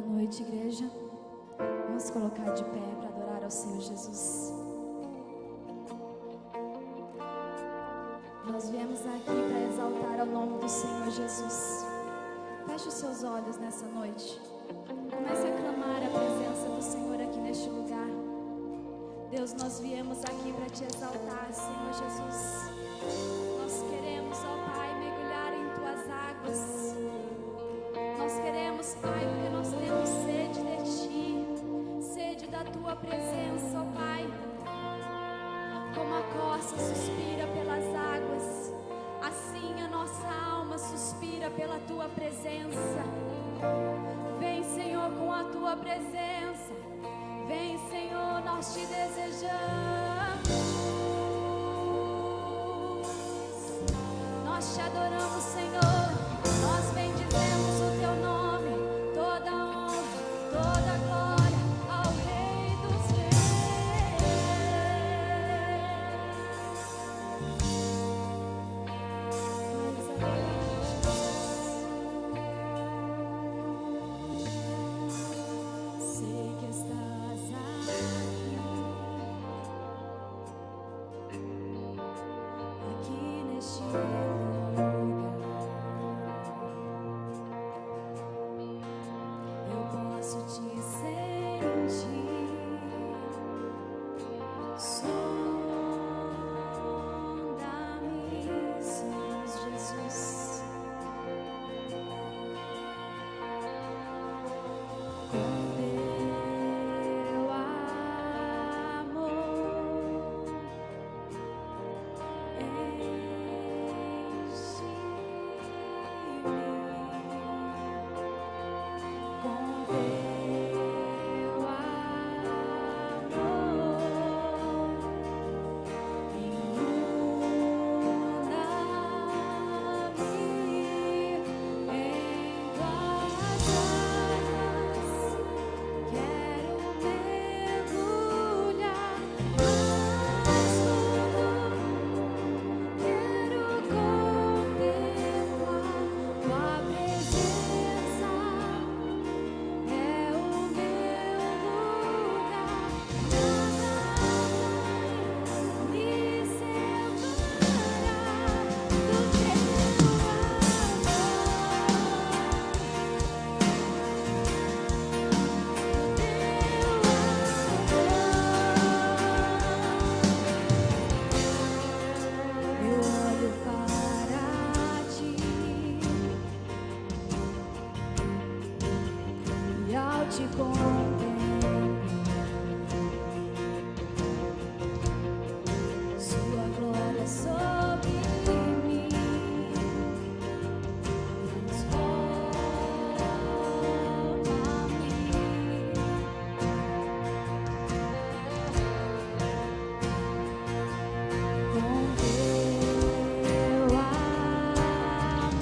noite, igreja. Vamos colocar de pé para adorar ao Senhor Jesus. Nós viemos aqui para exaltar ao nome do Senhor Jesus. Feche os seus olhos nessa noite. Comece a clamar a presença do Senhor aqui neste lugar. Deus, nós viemos aqui para te exaltar, Senhor Jesus. Nós queremos, ó Pai, mergulhar em tuas águas. Nós queremos, Pai, porque nós temos sede de ti, sede da tua presença, ó Pai. Como a corça suspira pelas águas, assim a nossa alma suspira pela tua presença. Vem, Senhor, com a tua presença. Vem, Senhor, nós te desejamos. Nós te adoramos, Senhor. Nós bendizemos o teu nome. Toda honra, toda glória ao Rei dos Reis. Sei que estás aqui neste lugar. Eu posso te sentir. Sonda-me, Senhor Jesus. Com teu amor, enche-me. Com teu amor, inunda-me em tuas águas. Quero mergulhar mais fundo. Quero contemplar tua presença. É o meu lugar. Nada me separará do teu Eu olho para ti e ao te contemplar, sua glória sobre mim transforma-me. Com teu amor,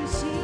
enche-me.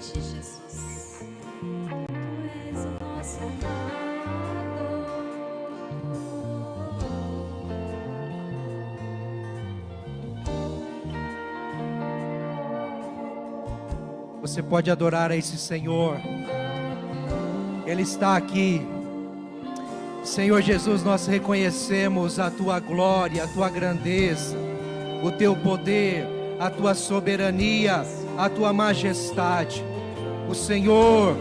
ti, Jesus. Tu és o nosso amado. Você pode adorar a esse Senhor. Ele está aqui. Senhor Jesus, nós reconhecemos a Tua glória, a Tua grandeza, o Teu poder, a Tua soberania, a Tua majestade. O Senhor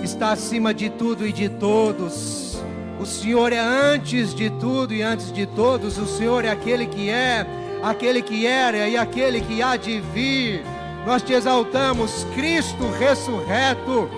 está acima de tudo e de todos. O Senhor é antes de tudo e antes de todos. O Senhor é aquele que é, aquele que era e aquele que há de vir. Nós te exaltamos, Cristo ressurreto.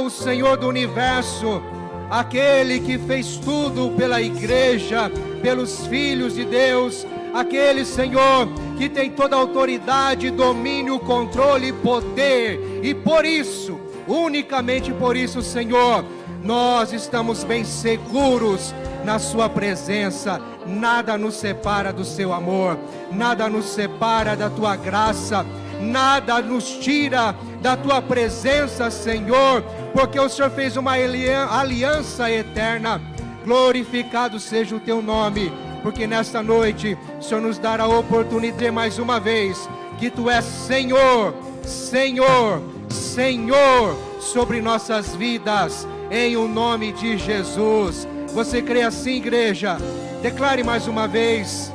O Senhor do universo, aquele que fez tudo pela igreja, pelos filhos de Deus, aquele Senhor que tem toda a autoridade, domínio, controle e poder, e por isso, unicamente por isso, Senhor, nós estamos bem seguros na sua presença. Nada nos separa do seu amor, nada nos separa da tua graça, nada nos tira da tua presença, Senhor, porque o Senhor fez uma aliança eterna. Glorificado seja o teu nome, porque nesta noite o Senhor nos dará a oportunidade de mais uma vez que tu és Senhor, Senhor, Senhor sobre nossas vidas, em o nome de Jesus. Você crê assim, igreja? Declare mais uma vez,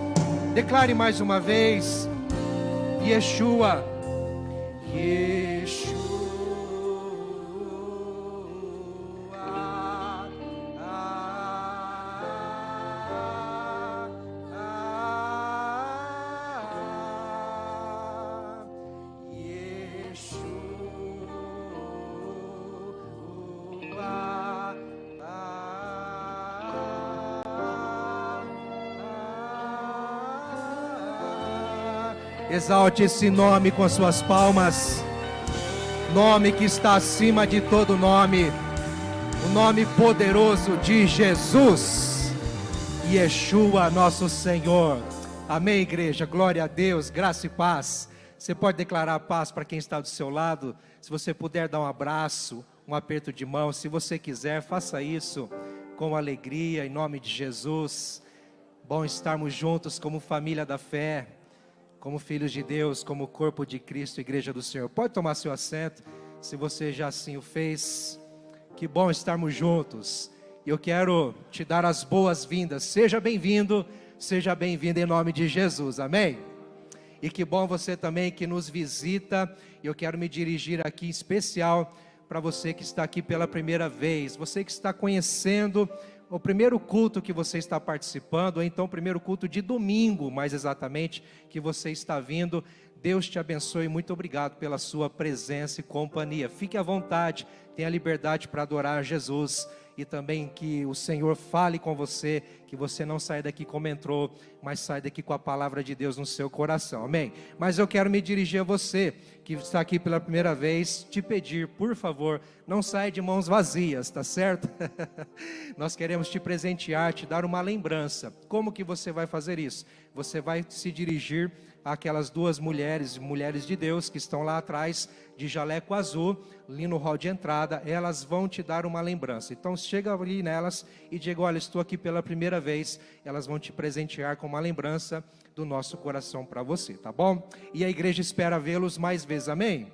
declare mais uma vez: Yeshua, Yeshua. Exalte esse nome com as suas palmas. Nome que está acima de todo nome. O nome poderoso de Jesus. Yeshua, nosso Senhor. Amém, igreja. Glória a Deus. Graça e paz. Você pode declarar paz para quem está do seu lado. Se você puder dar um abraço, um aperto de mão. Se você quiser, faça isso com alegria, em nome de Jesus. Bom estarmos juntos como família da fé, como filhos de Deus, como corpo de Cristo, igreja do Senhor. Pode tomar seu assento, se você já assim o fez. Que bom estarmos juntos. E eu quero te dar as boas-vindas. Seja bem-vindo, seja bem-vinda em nome de Jesus, amém? E que bom você também que nos visita. Eu quero me dirigir aqui em especial para você que está aqui pela primeira vez. Você que está conhecendo o primeiro culto que você está participando, ou então o primeiro culto de domingo, mais exatamente, que você está vindo. Deus te abençoe, muito obrigado pela sua presença e companhia. Fique à vontade, tenha liberdade para adorar a Jesus. E também que o Senhor fale com você, que você não saia daqui como entrou, mas saia daqui com a palavra de Deus no seu coração, amém? Mas eu quero me dirigir a você, que está aqui pela primeira vez, te pedir, por favor, não saia de mãos vazias, tá certo? Nós queremos te presentear, te dar uma lembrança. Como que você vai fazer isso? Você vai se dirigir àquelas duas mulheres de Deus, que estão lá atrás, de jaleco azul, ali no hall de entrada. Elas vão te dar uma lembrança. Então chega ali nelas e diga: olha, estou aqui pela primeira vez. Elas vão te presentear com uma lembrança do nosso coração para você, tá bom? E a igreja espera vê-los mais vezes, amém?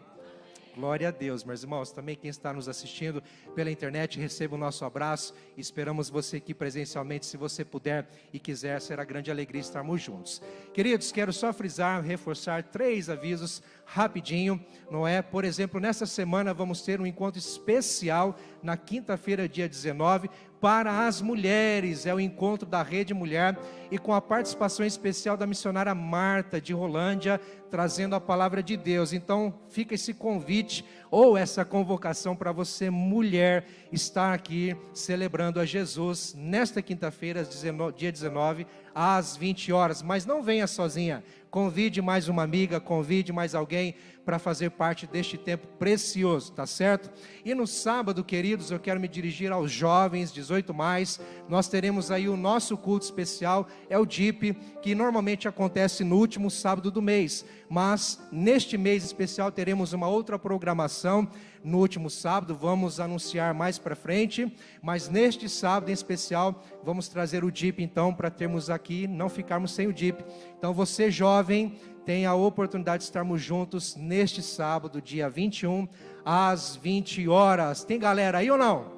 Glória a Deus, meus irmãos. Também quem está nos assistindo pela internet, receba o nosso abraço. Esperamos você aqui presencialmente. Se você puder e quiser, será grande alegria estarmos juntos. Queridos, quero só frisar, reforçar 3 avisos rapidinho, não é? Por exemplo, nessa semana vamos ter um encontro especial na quinta-feira, dia 19, para as mulheres. É o encontro da Rede Mulher e com a participação especial da missionária Marta de Rolândia, trazendo a palavra de Deus. Então fica esse convite ou essa convocação para você, mulher, estar aqui celebrando a Jesus nesta quinta-feira, dia 19, às 20 horas. Mas não venha sozinha, convide mais uma amiga, convide mais alguém para fazer parte deste tempo precioso, tá certo? E no sábado, queridos, eu quero me dirigir aos jovens, 18 mais, nós teremos aí o nosso culto especial, é o DIP, que normalmente acontece no último sábado do mês, mas neste mês especial teremos uma outra programação, no último sábado, vamos anunciar mais para frente, mas neste sábado em especial, vamos trazer o DIP então, para termos aqui, não ficarmos sem o DIP. Então você jovem, tem a oportunidade de estarmos juntos neste sábado, dia 21, às 20 horas. Tem galera aí ou não?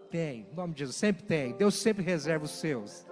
Tem, em nome de Jesus, sempre tem. Deus sempre reserva os seus.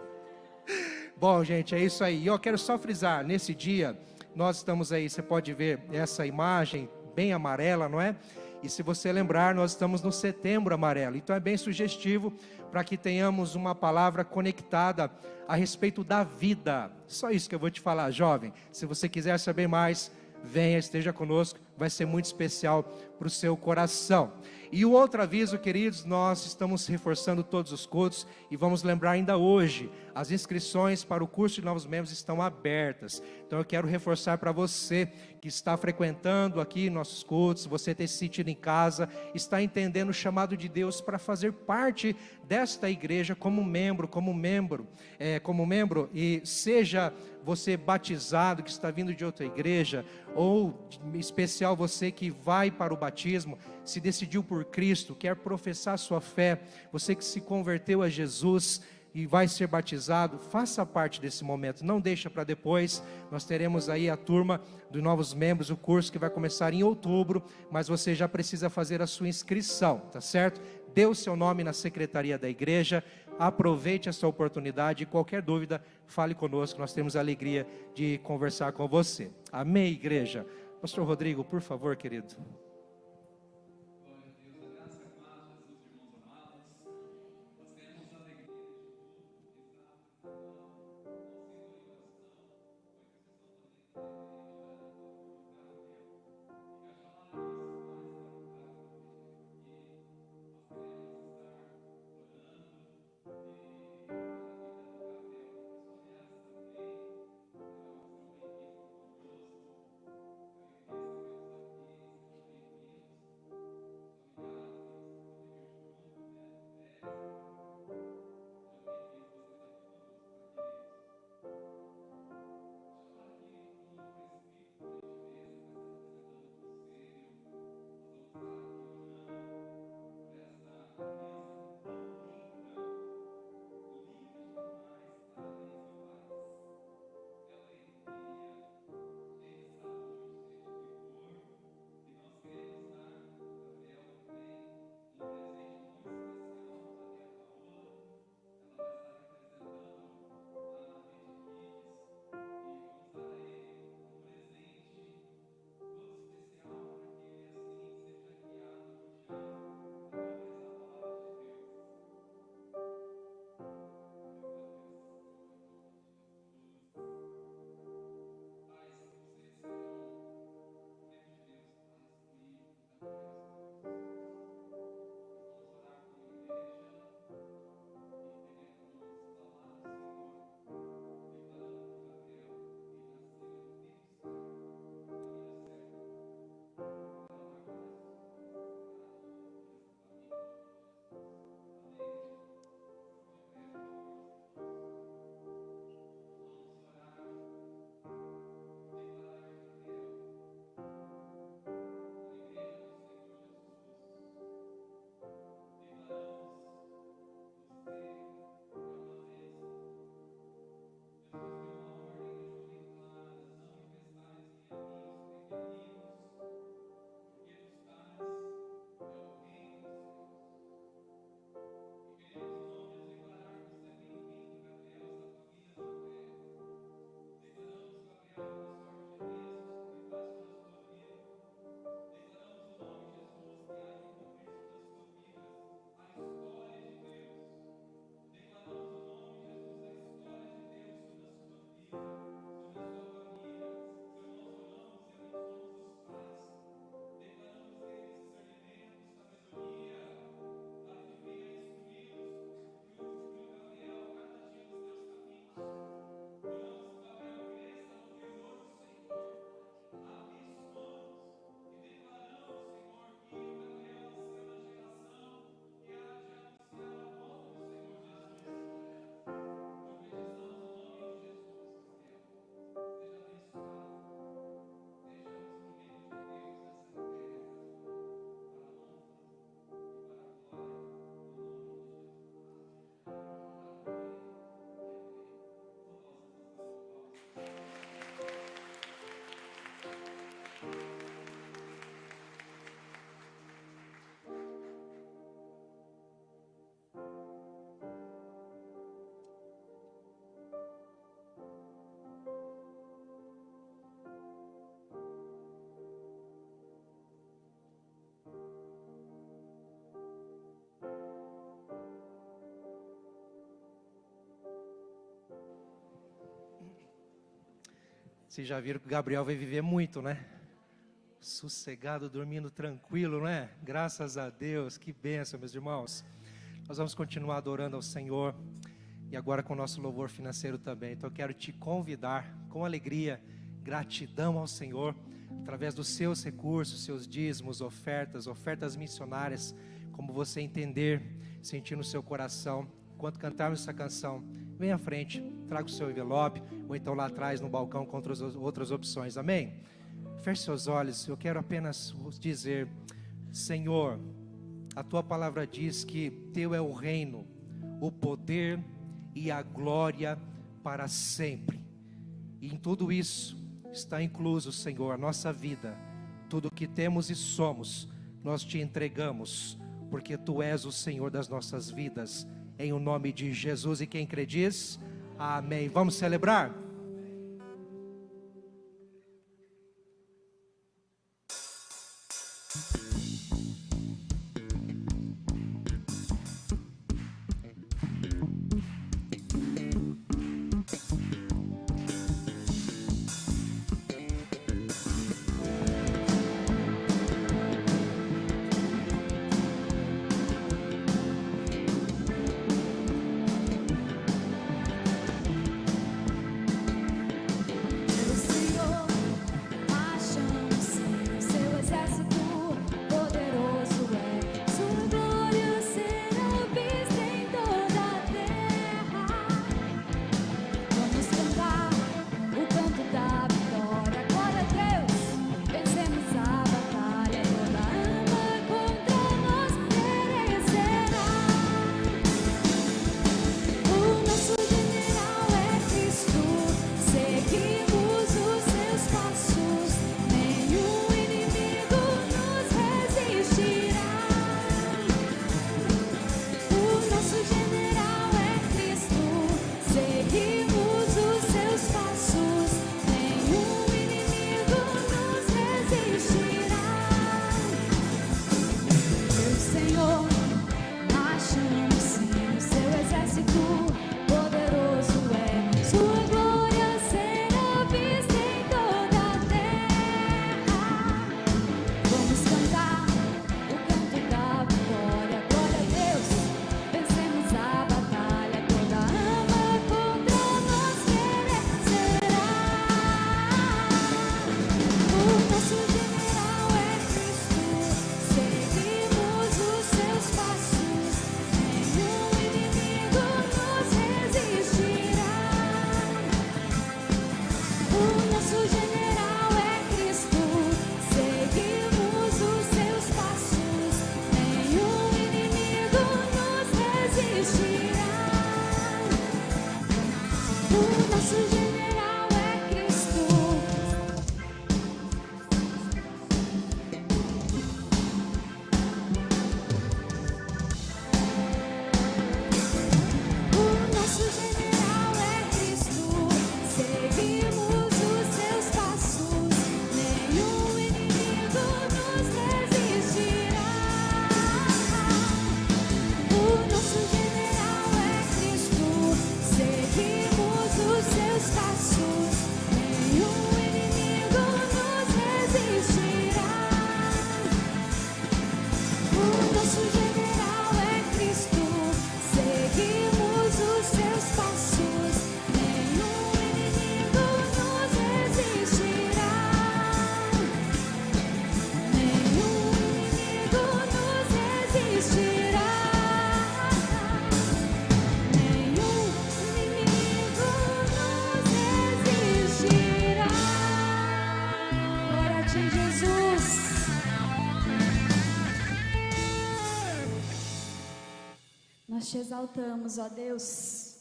Bom, gente, é isso aí. Eu quero só frisar, nesse dia, nós estamos aí, você pode ver essa imagem bem amarela, não é? E se você lembrar, nós estamos no Setembro Amarelo. Então é bem sugestivo para que tenhamos uma palavra conectada a respeito da vida. Só isso que eu vou te falar, jovem. Se você quiser saber mais, venha, esteja conosco. Vai ser muito especial para o seu coração. E o outro aviso, queridos, nós estamos reforçando todos os cultos e vamos lembrar ainda hoje, as inscrições para o curso de novos membros estão abertas. Então eu quero reforçar para você que está frequentando aqui nossos cultos, você tem se sentido em casa, está entendendo o chamado de Deus para fazer parte desta igreja como membro, e seja você batizado que está vindo de outra igreja, ou em especial você que vai para o batismo, se decidiu por Cristo, quer professar sua fé, você que se converteu a Jesus e vai ser batizado, faça parte desse momento, não deixa para depois. Nós teremos aí a turma dos novos membros, o curso que vai começar em outubro, mas você já precisa fazer a sua inscrição, tá certo? Dê o seu nome na secretaria da igreja, aproveite essa oportunidade e qualquer dúvida, fale conosco, nós temos a alegria de conversar com você. Amém, igreja? Pastor Rodrigo, por favor, querido. Vocês já viram que o Gabriel vai viver muito, né? Sossegado, dormindo tranquilo, né? Graças a Deus, que bênção, meus irmãos. Nós vamos continuar adorando ao Senhor e agora com o nosso louvor financeiro também. Então eu quero te convidar com alegria, gratidão ao Senhor, através dos seus recursos, seus dízimos, ofertas missionárias, como você entender, sentir no seu coração. Enquanto cantarmos essa canção, vem à frente, traga o seu envelope, ou então lá atrás no balcão com outras opções, amém? Feche seus olhos, eu quero apenas dizer: Senhor, a Tua palavra diz que Teu é o reino, o poder e a glória para sempre. E em tudo isso está incluso, Senhor, a nossa vida, tudo o que temos e somos, nós Te entregamos, porque Tu és o Senhor das nossas vidas, em o nome de Jesus. E quem crê diz, amém. Vamos celebrar? Nós te exaltamos, ó Deus.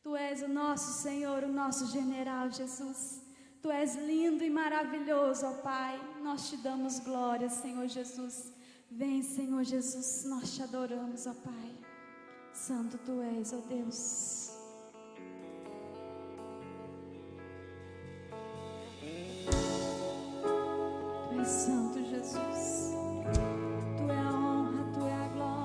Tu és o nosso Senhor, o nosso general, Jesus. Tu és lindo e maravilhoso, ó Pai. Nós te damos glória, Senhor Jesus. Vem, Senhor Jesus, nós te adoramos, ó Pai. Santo Tu és, ó Deus. Tu és santo, Jesus. Tu é a honra, Tu é a glória.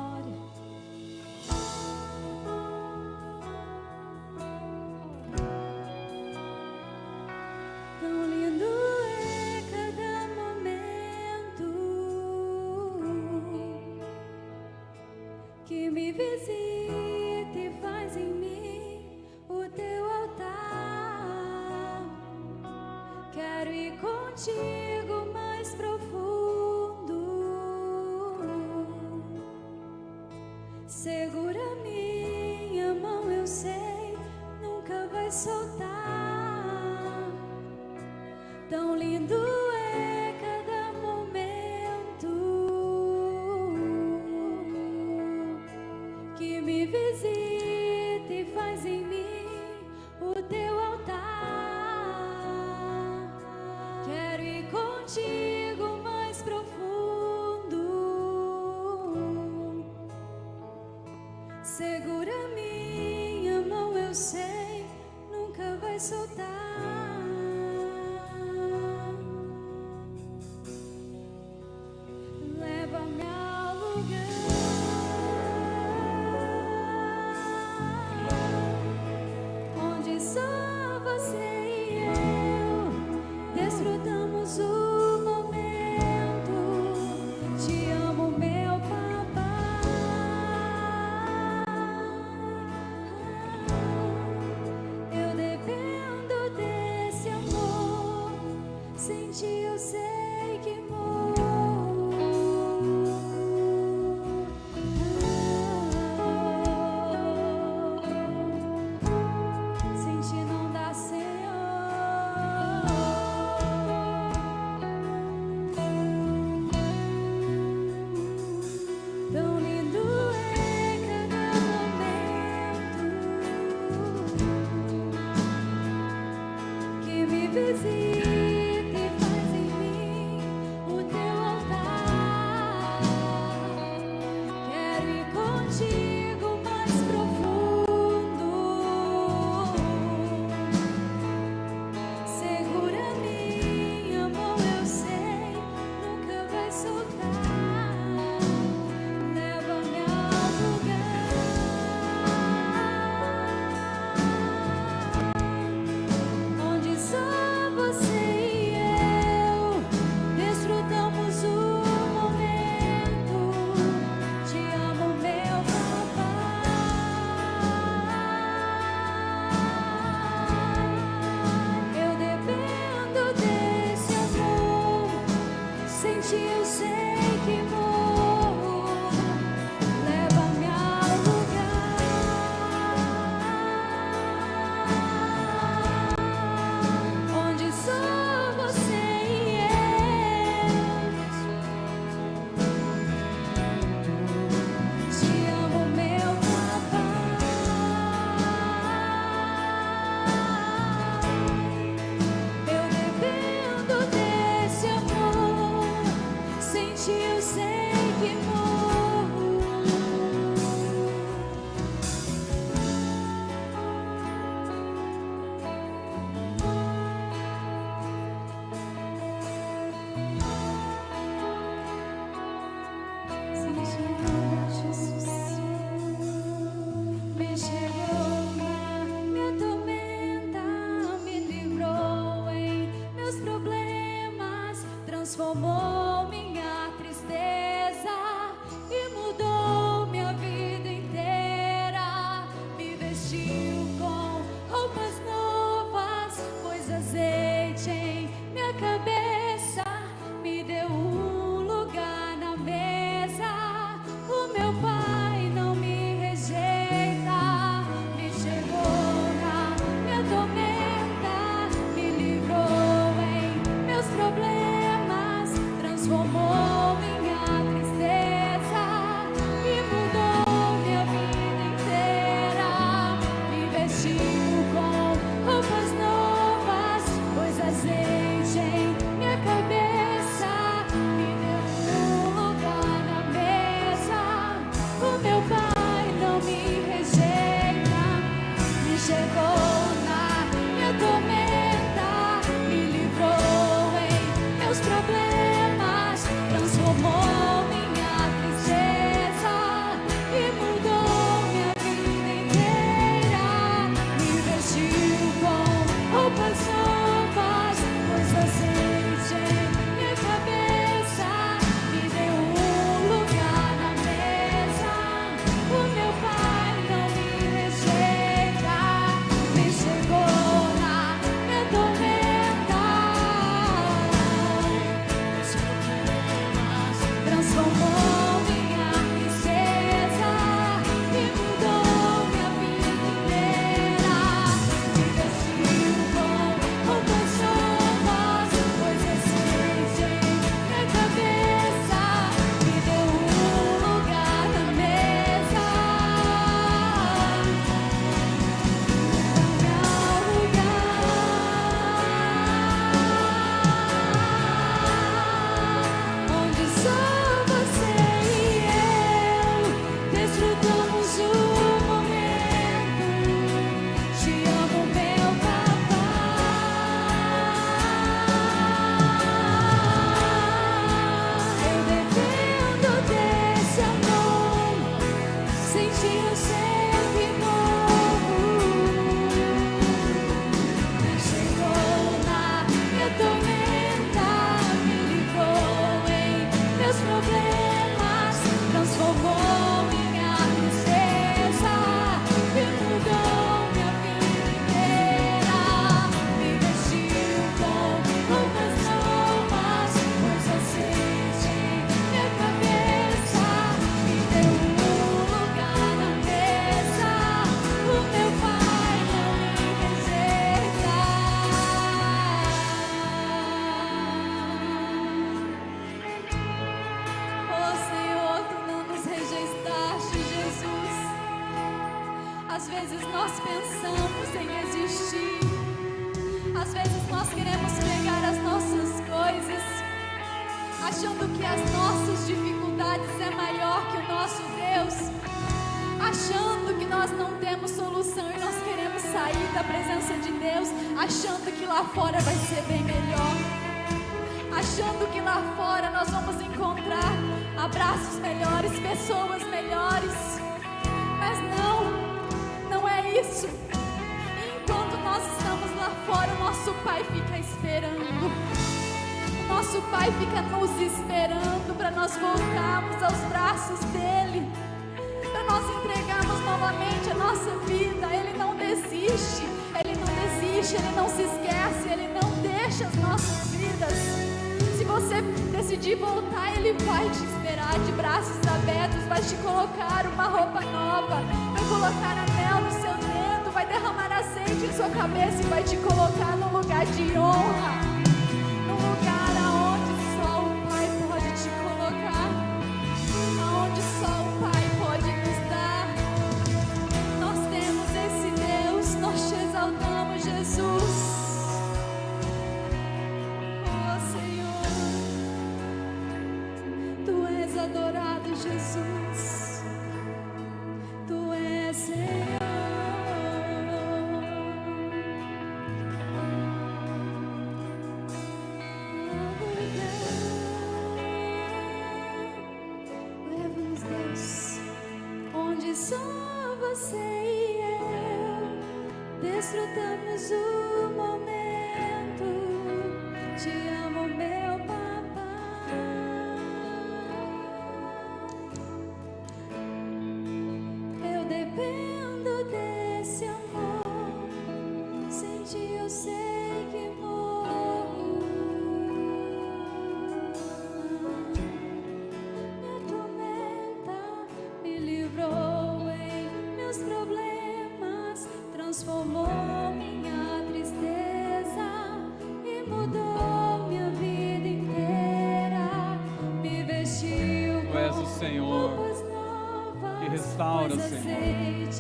me visita e faz em mim o teu altar. Quero ir contigo mais profundo. Segura minha mão, eu sei, nunca vai soltar. Tão lindo é cada momento que me visita e faz em mim o teu altar. Quero ir contigo mais profundo. Segura minha mão, eu sei, nunca vai soltar. Leva-me ao lugar onde só você e eu desfrutamos o momento. Te amo, meu papai. Eu dependo desse amor. Sem ti eu sei que morro. Sem ti não dá, Senhor. Tão lindo é cada momento que me visita e faz em mim o teu altar. Quero ir contigo mais profundo. Segura minha mão, eu sei, nunca vai soltar. Leva-me ao lugar onde só você e eu desfrutamos o momento. Te amo, meu papai. Eu dependo desse amor. Sem ti eu sei que morro. Leva-me ao lugar onde só você e eu. Te amo, meu papai. Eu dependo desse amor. Sem ti eu sei que morro. Sem ti não, Jesus. Me chegou na minha tormenta, me livrou em meus problemas, transformou minha tristeza e mudou minha vida inteira. Me vestiu com roupas novas, pôs azeite em minha cabeça, me deu um lugar na mesa. O meu Pai não me rejeita. Me chegou na minha tormenta, me livrou em meus problemas, transformou minha tristeza e mudou minha vida inteira. Me vestiu com roupas novas, pôs azeite em minha cabeça, me deu um lugar na mesa. O meu Pai não me rejeita. Me chegou na minha tormenta, me livrou em meus problemas, nós pensamos em existir. Às vezes nós queremos pegar as nossas coisas, achando que as nossas dificuldades é maior que o nosso Deus, achando que nós não temos solução e nós queremos sair da presença de Deus, achando que lá fora vai ser bem melhor, achando que lá fora nós vamos encontrar abraços melhores, pessoas melhores. Mas não é isso. E enquanto nós estamos lá fora, o nosso Pai fica esperando. O nosso Pai fica nos esperando para nós voltarmos aos braços dEle, para nós entregarmos novamente a nossa vida. Ele não desiste, Ele não desiste, Ele não se esquece, Ele não deixa as nossas vidas. Se você decidir voltar, Ele vai te esperar de braços abertos, vai te colocar uma roupa nova, vai colocar anel no seu dedo, vai derramar azeite em sua cabeça e vai te colocar num lugar de honra, num lugar aonde só o Pai pode te colocar, aonde só o Pai pode nos dar. Nós temos esse Deus, nós te exaltamos, Jesus. Adorado Jesus, Tu és Senhor. Leva-nos, Deus, onde só você e eu desfrutamos o momento. Te amo, meu Pai. Dependo desse amor, sem ti eu sei que morro. Minha tormenta me livrou em meus problemas, transformou minha tristeza e mudou minha vida inteira. Me vestiu Tu és o Senhor que restaura, Senhor.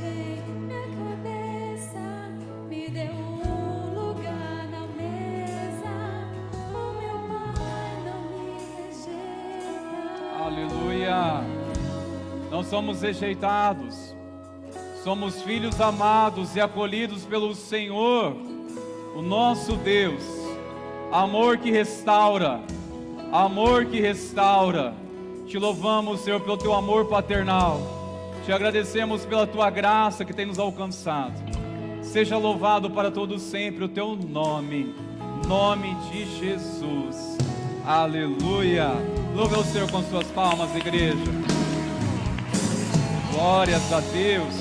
Minha cabeça me deu um lugar na mesa. O meu Pai não me rejeita. Aleluia. Não somos rejeitados, somos filhos amados e acolhidos pelo Senhor, o nosso Deus. Amor que restaura, amor que restaura. Te louvamos, Senhor, pelo teu amor paternal. Te agradecemos pela tua graça que tem nos alcançado. Seja louvado para todos sempre o teu nome, nome de Jesus. Aleluia. Louve ao Senhor com suas palmas, igreja. Glórias a Deus.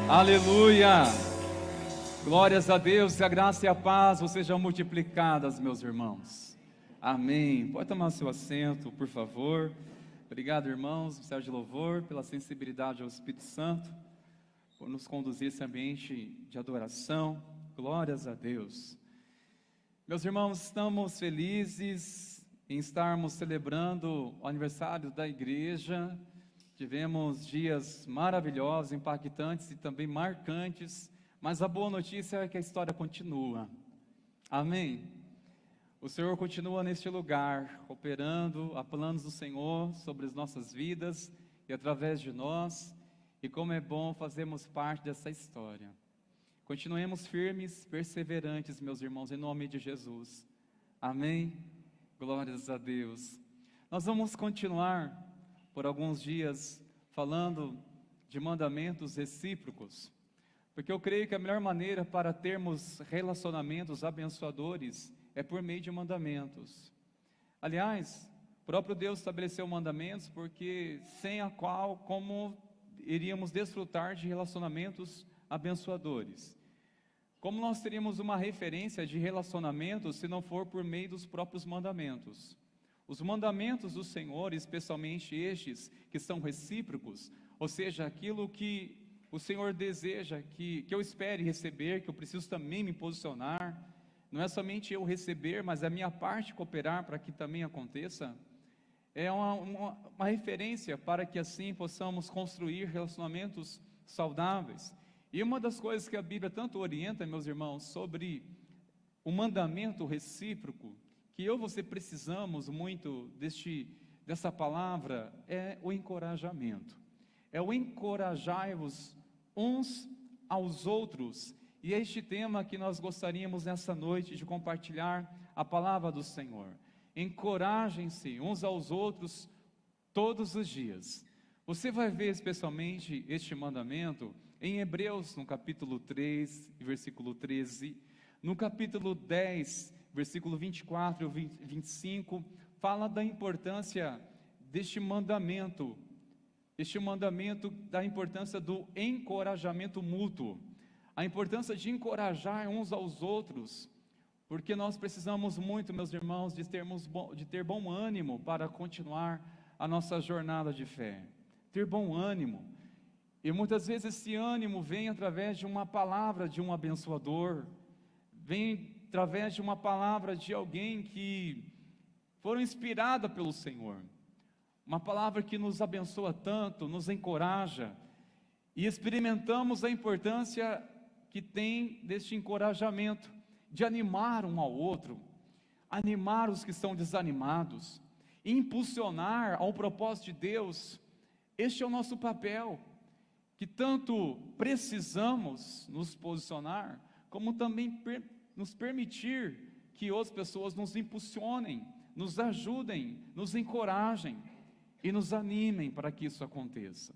Aleluia. Glórias a Deus. Que a graça e a paz sejam multiplicadas, meus irmãos. Amém. Pode tomar seu assento, por favor. Obrigado, irmãos, ministério de louvor, pela sensibilidade ao Espírito Santo, por nos conduzir a esse ambiente de adoração. Glórias a Deus. Meus irmãos, estamos felizes em estarmos celebrando o aniversário da igreja. Tivemos dias maravilhosos, impactantes e também marcantes, mas a boa notícia é que a história continua. Amém? O Senhor continua neste lugar, operando a planos do Senhor sobre as nossas vidas e através de nós, e como é bom fazermos parte dessa história. Continuemos firmes, perseverantes, meus irmãos, em nome de Jesus. Amém? Glórias a Deus. Nós vamos continuar por alguns dias falando de mandamentos recíprocos, porque eu creio que a melhor maneira para termos relacionamentos abençoadores é por meio de mandamentos. Aliás, o próprio Deus estabeleceu mandamentos, porque sem a qual, como iríamos desfrutar de relacionamentos abençoadores? Como nós teríamos uma referência de relacionamentos se não for por meio dos próprios mandamentos? Os mandamentos do Senhor, especialmente estes que são recíprocos, ou seja, aquilo que o Senhor deseja que eu espere receber, que eu preciso também me posicionar. Não é somente eu receber, mas a minha parte cooperar para que também aconteça. É uma referência para que assim possamos construir relacionamentos saudáveis. E uma das coisas que a Bíblia tanto orienta, meus irmãos, sobre o mandamento recíproco, que eu e você precisamos muito dessa palavra, é o encorajamento. É o encorajai-vos uns aos outros. E é este tema que nós gostaríamos nessa noite de compartilhar a palavra do Senhor. Encorajem-se uns aos outros todos os dias. Você vai ver especialmente este mandamento em Hebreus, no capítulo 3, versículo 13, no capítulo 10, versículo 24 e 25, fala da importância deste mandamento da importância do encorajamento mútuo, a importância de encorajar uns aos outros, porque nós precisamos muito, meus irmãos, de ter bom ânimo para continuar a nossa jornada de fé, ter bom ânimo. E muitas vezes esse ânimo vem através de uma palavra de um abençoador, vem através de uma palavra de alguém que foram inspirada pelo Senhor, uma palavra que nos abençoa tanto, nos encoraja, e experimentamos a importância que tem deste encorajamento, de animar um ao outro, animar os que estão desanimados, impulsionar ao propósito de Deus. Este é o nosso papel, que tanto precisamos nos posicionar, como também nos permitir que outras pessoas nos impulsionem, nos ajudem, nos encorajem e nos animem para que isso aconteça.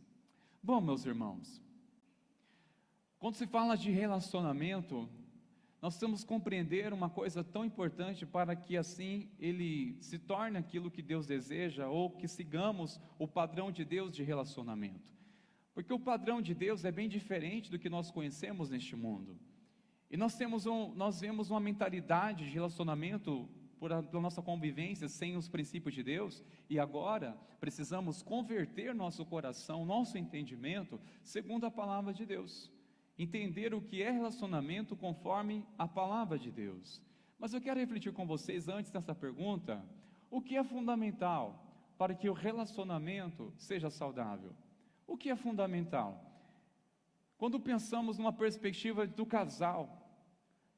Bom, meus irmãos, quando se fala de relacionamento, nós temos que compreender uma coisa tão importante para que assim ele se torne aquilo que Deus deseja, ou que sigamos o padrão de Deus de relacionamento. Porque o padrão de Deus é bem diferente do que nós conhecemos neste mundo. E nós vemos uma mentalidade de relacionamento pela nossa convivência sem os princípios de Deus, e agora precisamos converter nosso coração, nosso entendimento, segundo a palavra de Deus. Entender o que é relacionamento conforme a palavra de Deus. Mas eu quero refletir com vocês antes dessa pergunta, o que é fundamental para que o relacionamento seja saudável? O que é fundamental? Quando pensamos numa perspectiva do casal,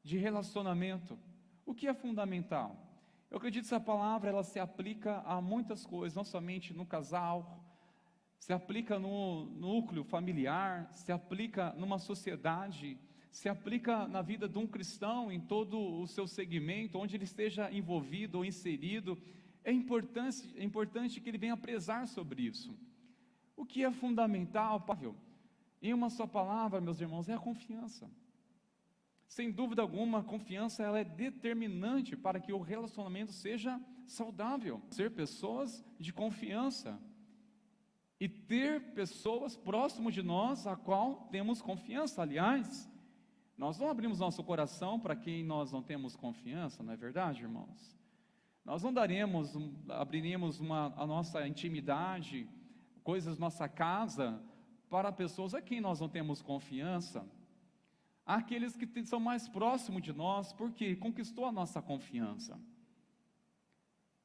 de relacionamento, o que é fundamental? Eu acredito que essa palavra ela se aplica a muitas coisas, não somente no casal, se aplica no núcleo familiar, se aplica numa sociedade, se aplica na vida de um cristão em todo o seu segmento, onde ele esteja envolvido ou inserido. É importante que ele venha prezar sobre isso. O que é fundamental, em uma só palavra, meus irmãos, é a confiança. Sem dúvida alguma, a confiança ela é determinante para que o relacionamento seja saudável. Ser pessoas de confiança e ter pessoas próximas de nós a qual temos confiança. Aliás, nós não abrimos nosso coração para quem nós não temos confiança, não é verdade, irmãos? Nós não abriríamos a nossa intimidade, coisas da nossa casa, para pessoas a quem nós não temos confiança. Há aqueles que são mais próximos de nós, porque conquistou a nossa confiança.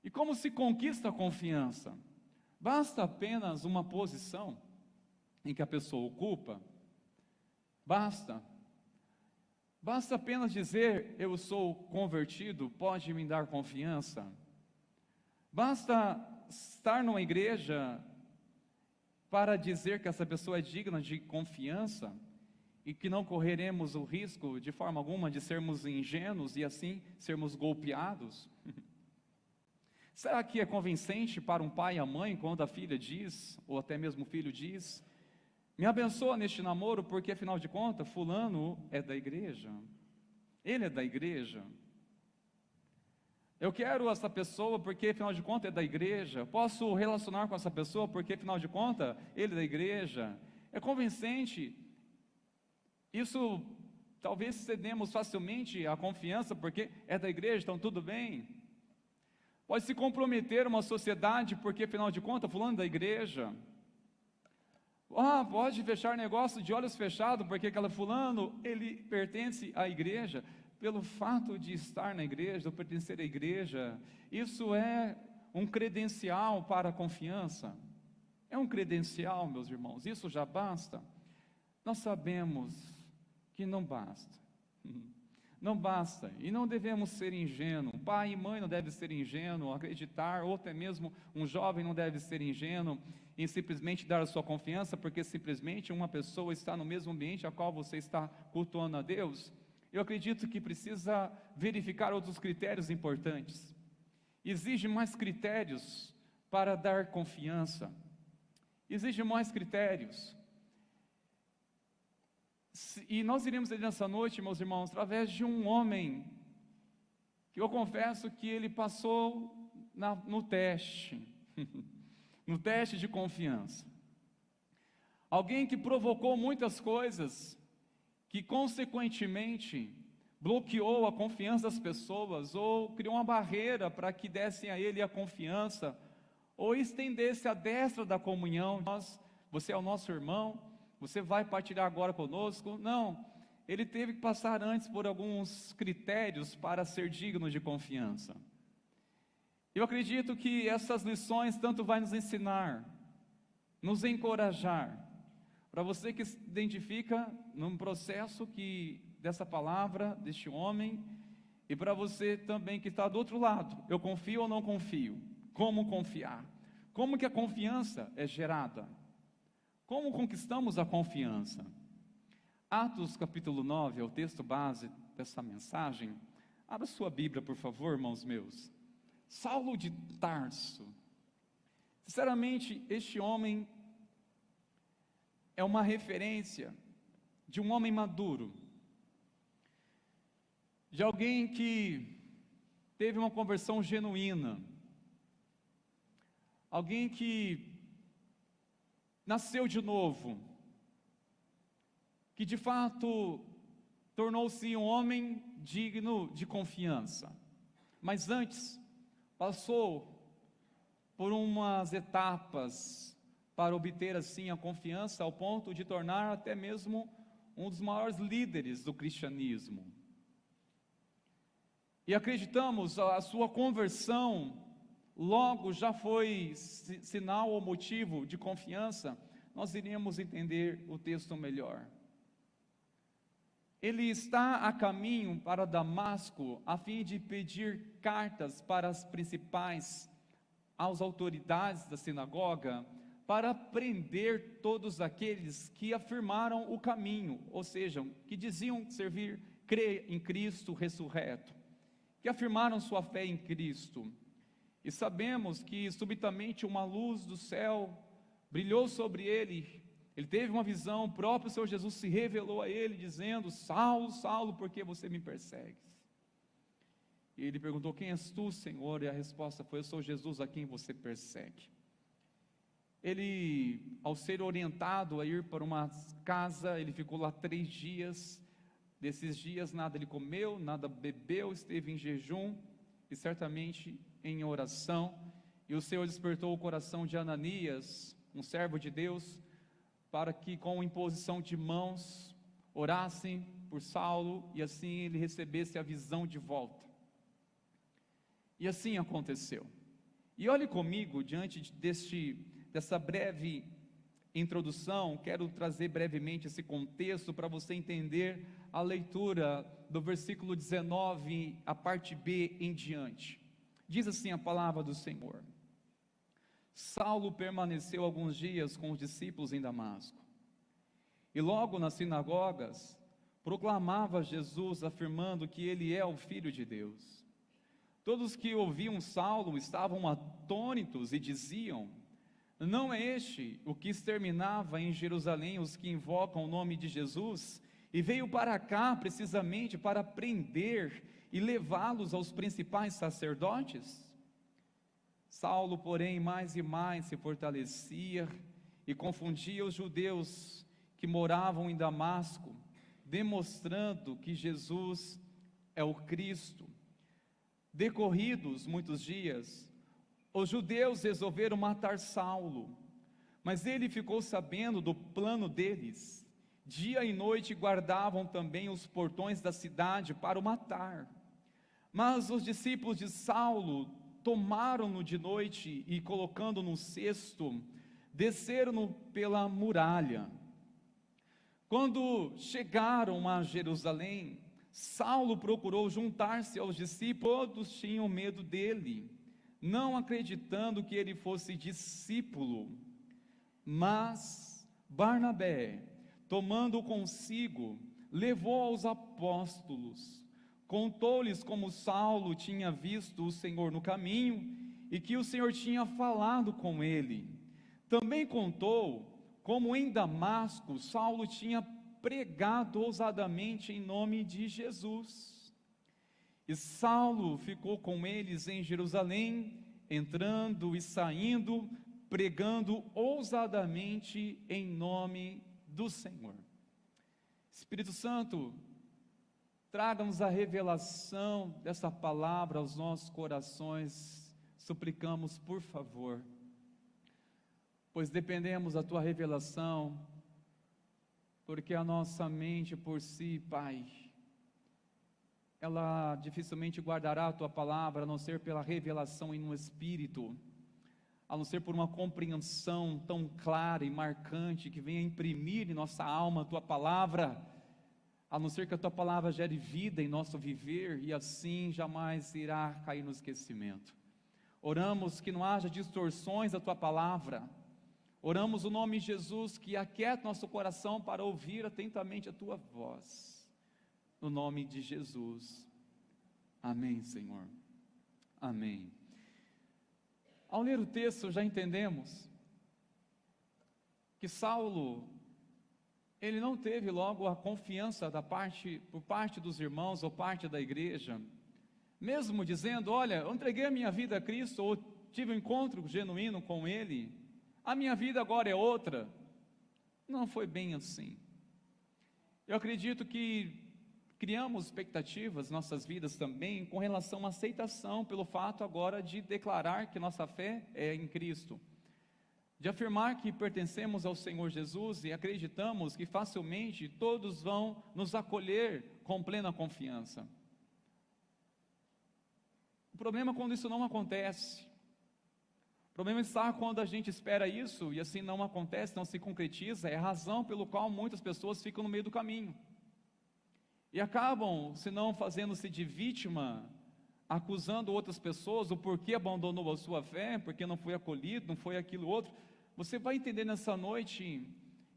E como se conquista a confiança? Basta apenas uma posição em que a pessoa ocupa? Basta apenas dizer, eu sou convertido, pode me dar confiança? Basta estar numa igreja para dizer que essa pessoa é digna de confiança e que não correremos o risco de forma alguma de sermos ingênuos e assim sermos golpeados? Será que é convincente para um pai e a mãe quando a filha diz, ou até mesmo o filho diz, me abençoa neste namoro porque afinal de contas fulano é da igreja, ele é da igreja, eu quero essa pessoa porque afinal de contas é da igreja, posso relacionar com essa pessoa porque afinal de contas ele é da igreja? É convincente? Isso talvez cedemos facilmente a confiança porque é da igreja, então tudo bem. Pode se comprometer uma sociedade porque afinal de contas fulano é da igreja. Pode fechar negócio de olhos fechados porque aquele fulano, ele pertence à igreja. Pelo fato de estar na igreja, ou pertencer à igreja, isso é um credencial para a confiança. É um credencial, meus irmãos, isso já basta. nós sabemos que não basta. Não basta, e não devemos ser ingênuos. Pai e mãe não devem ser ingênuos, acreditar, ou até mesmo um jovem não deve ser ingênuo em simplesmente dar a sua confiança, porque simplesmente uma pessoa está no mesmo ambiente a qual você está cultuando a Deus. Eu acredito que precisa verificar outros critérios importantes. Exige mais critérios para dar confiança. Exige mais critérios. E nós iremos ver nessa noite, meus irmãos, através de um homem, que eu confesso que ele passou no teste, no teste de confiança. Alguém que provocou muitas coisas, que consequentemente bloqueou a confiança das pessoas, ou criou uma barreira para que dessem a ele a confiança, ou estendesse a destra da comunhão. Você é o nosso irmão, você vai partilhar agora conosco. Não, ele teve que passar antes por alguns critérios para ser digno de confiança. Eu acredito que essas lições tanto vai nos ensinar, nos encorajar, para você que se identifica num processo dessa palavra, deste homem, e para você também que está do outro lado, eu confio ou não confio? Como confiar? Como que a confiança é gerada? Como conquistamos a confiança? Atos capítulo 9 é o texto base dessa mensagem. Abra sua Bíblia, por favor, irmãos meus. Saulo de Tarso. Sinceramente, este homem é uma referência de um homem maduro, de alguém que teve uma conversão genuína, alguém que nasceu de novo, que de fato tornou-se um homem digno de confiança, mas antes passou por umas etapas para obter assim a confiança, ao ponto de tornar até mesmo um dos maiores líderes do cristianismo. E acreditamos a sua conversão logo já foi sinal ou motivo de confiança. Nós iríamos entender o texto melhor. Ele está a caminho para Damasco, a fim de pedir cartas para as principais, às autoridades da sinagoga, para prender todos aqueles que afirmaram o caminho, ou seja, que diziam crer em Cristo ressurreto, que afirmaram sua fé em Cristo. E sabemos que subitamente uma luz do céu brilhou sobre ele. Ele teve uma visão, o próprio Senhor Jesus se revelou a ele, dizendo: Saulo, Saulo, por que você me persegue? E ele perguntou: quem és tu, Senhor? E a resposta foi: eu sou Jesus a quem você persegue. Ele, ao ser orientado a ir para uma casa, ele ficou lá 3 dias. Desses dias nada ele comeu, nada bebeu, esteve em jejum e certamente em oração. E o Senhor despertou o coração de Ananias, um servo de Deus, para que com imposição de mãos orassem por Saulo, e assim ele recebesse a visão de volta. E assim aconteceu. E olhe comigo, diante dessa breve introdução, quero trazer brevemente esse contexto para você entender a leitura do versículo 19, a parte B em diante. Diz assim a palavra do Senhor: Saulo permaneceu alguns dias com os discípulos em Damasco, e logo nas sinagogas proclamava Jesus, afirmando que ele é o Filho de Deus. Todos que ouviam Saulo estavam atônitos e diziam: não é este o que exterminava em Jerusalém os que invocam o nome de Jesus, e veio para cá precisamente para prender e levá-los aos principais sacerdotes? Saulo, porém, mais e mais se fortalecia e confundia os judeus que moravam em Damasco, demonstrando que Jesus é o Cristo. Decorridos muitos dias, os judeus resolveram matar Saulo, mas ele ficou sabendo do plano deles. Dia e noite guardavam também os portões da cidade para o matar. Mas os discípulos de Saulo tomaram-no de noite e, colocando-no num cesto, desceram-no pela muralha. Quando chegaram a Jerusalém, Saulo procurou juntar-se aos discípulos, todos tinham medo dele, não acreditando que ele fosse discípulo. Mas Barnabé, tomando consigo, levou aos apóstolos, contou-lhes como Saulo tinha visto o Senhor no caminho e que o Senhor tinha falado com ele. Também contou como em Damasco Saulo tinha pregado ousadamente em nome de Jesus. E Saulo ficou com eles em Jerusalém, entrando e saindo, pregando ousadamente em nome do Senhor. Espírito Santo, traga-nos a revelação dessa palavra aos nossos corações, suplicamos por favor, pois dependemos da Tua revelação, porque a nossa mente por si, Pai, ela dificilmente guardará a Tua palavra, a não ser pela revelação e no Espírito, a não ser por uma compreensão tão clara e marcante, que venha imprimir em nossa alma a Tua palavra, a não ser que a Tua palavra gere vida em nosso viver, e assim jamais irá cair no esquecimento. Oramos que não haja distorções da Tua palavra, oramos o nome de Jesus, que aquieta nosso coração para ouvir atentamente a Tua voz, no nome de Jesus, amém, Senhor, amém. Ao ler o texto já entendemos que Saulo, ele não teve logo a confiança por parte dos irmãos ou parte da igreja, mesmo dizendo, olha, eu entreguei a minha vida a Cristo, ou tive um encontro genuíno com Ele, a minha vida agora é outra. Não foi bem assim. Eu acredito que criamos expectativas nas nossas vidas também com relação à aceitação pelo fato agora de declarar que nossa fé é em Cristo, de afirmar que pertencemos ao Senhor Jesus e acreditamos que facilmente todos vão nos acolher com plena confiança. O problema é quando isso não acontece. O problema está quando a gente espera isso e assim não acontece, não se concretiza. É a razão pelo qual muitas pessoas ficam no meio do caminho e acabam, se não fazendo-se de vítima, acusando outras pessoas o porquê abandonou a sua fé, porque não foi acolhido, não foi aquilo outro. Você vai entender nessa noite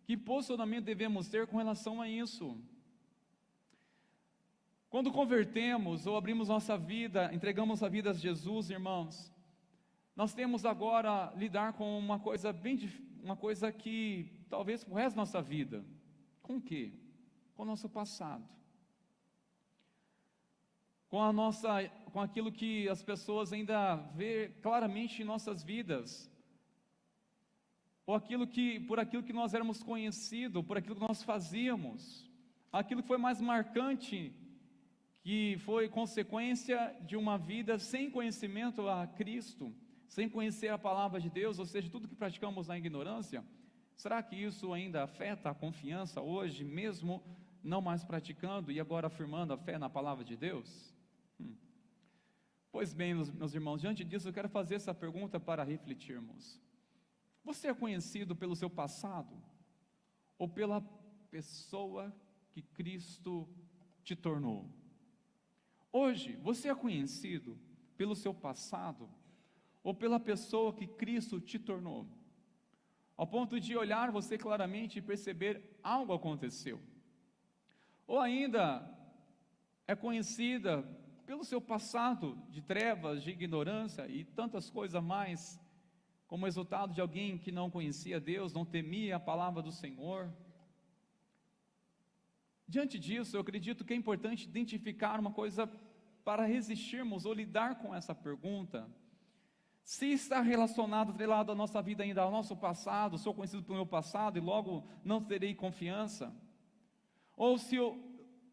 que posicionamento devemos ter com relação a isso. Quando convertemos ou abrimos nossa vida, entregamos a vida a Jesus, irmãos, nós temos agora lidar com uma coisa que talvez pro resto da nossa vida. Com o quê? Com o nosso passado. Com aquilo que as pessoas ainda vê claramente em nossas vidas, ou por aquilo que nós éramos conhecidos, por aquilo que nós fazíamos, aquilo que foi mais marcante, que foi consequência de uma vida sem conhecimento a Cristo, sem conhecer a palavra de Deus, ou seja, tudo que praticamos na ignorância. Será que isso ainda afeta a confiança hoje, mesmo não mais praticando e agora afirmando a fé na palavra de Deus? Pois bem, meus irmãos, diante disso eu quero fazer essa pergunta para refletirmos. Você é conhecido pelo seu passado ou pela pessoa que Cristo te tornou? Hoje, você é conhecido pelo seu passado ou pela pessoa que Cristo te tornou? Ao ponto de olhar você claramente e perceber algo aconteceu. Ou ainda é conhecida pelo seu passado de trevas, de ignorância e tantas coisas mais, como resultado de alguém que não conhecia Deus, não temia a palavra do Senhor. Diante disso, eu acredito que é importante identificar uma coisa para resistirmos ou lidar com essa pergunta. Se está relacionado, atrelado à nossa vida ainda, ao nosso passado, sou conhecido pelo meu passado e logo não terei confiança. Ou se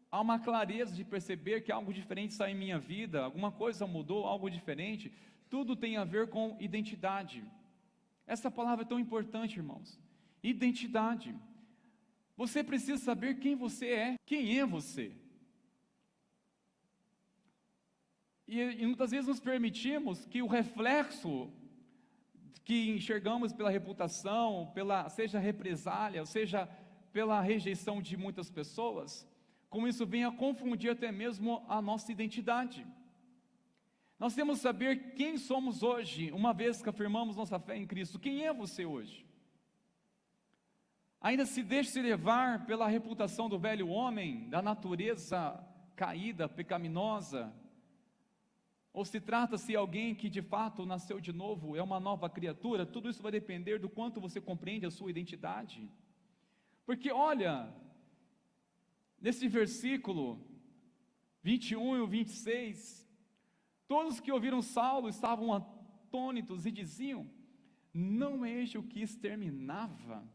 há uma clareza de perceber que algo diferente está em minha vida, alguma coisa mudou, algo diferente, tudo tem a ver com identidade. Essa palavra é tão importante, irmãos. Identidade. Você precisa saber quem você é. Quem é você? E muitas vezes nos permitimos que o reflexo que enxergamos pela reputação, seja represália, seja pela rejeição de muitas pessoas, como isso vem a confundir até mesmo a nossa identidade. Nós temos que saber quem somos hoje, uma vez que afirmamos nossa fé em Cristo. Quem é você hoje? Ainda se deixa se levar pela reputação do velho homem, da natureza caída, pecaminosa? Ou se trata-se de alguém que de fato nasceu de novo, é uma nova criatura? Tudo isso vai depender do quanto você compreende a sua identidade. Porque olha, nesse versículo 21 e 26, todos que ouviram Saulo estavam atônitos e diziam: não é este o que exterminava?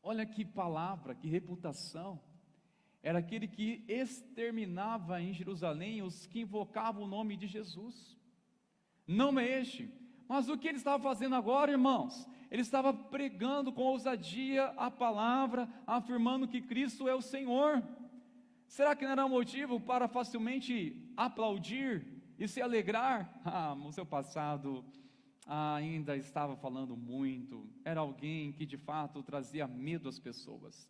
Olha que palavra, que reputação. Era aquele que exterminava em Jerusalém os que invocavam o nome de Jesus. Não é este. Mas o que ele estava fazendo agora, irmãos? Ele estava pregando com ousadia a palavra, afirmando que Cristo é o Senhor. Será que não era motivo para facilmente aplaudir e se alegrar? O seu passado ainda estava falando muito. Era alguém que de fato trazia medo às pessoas.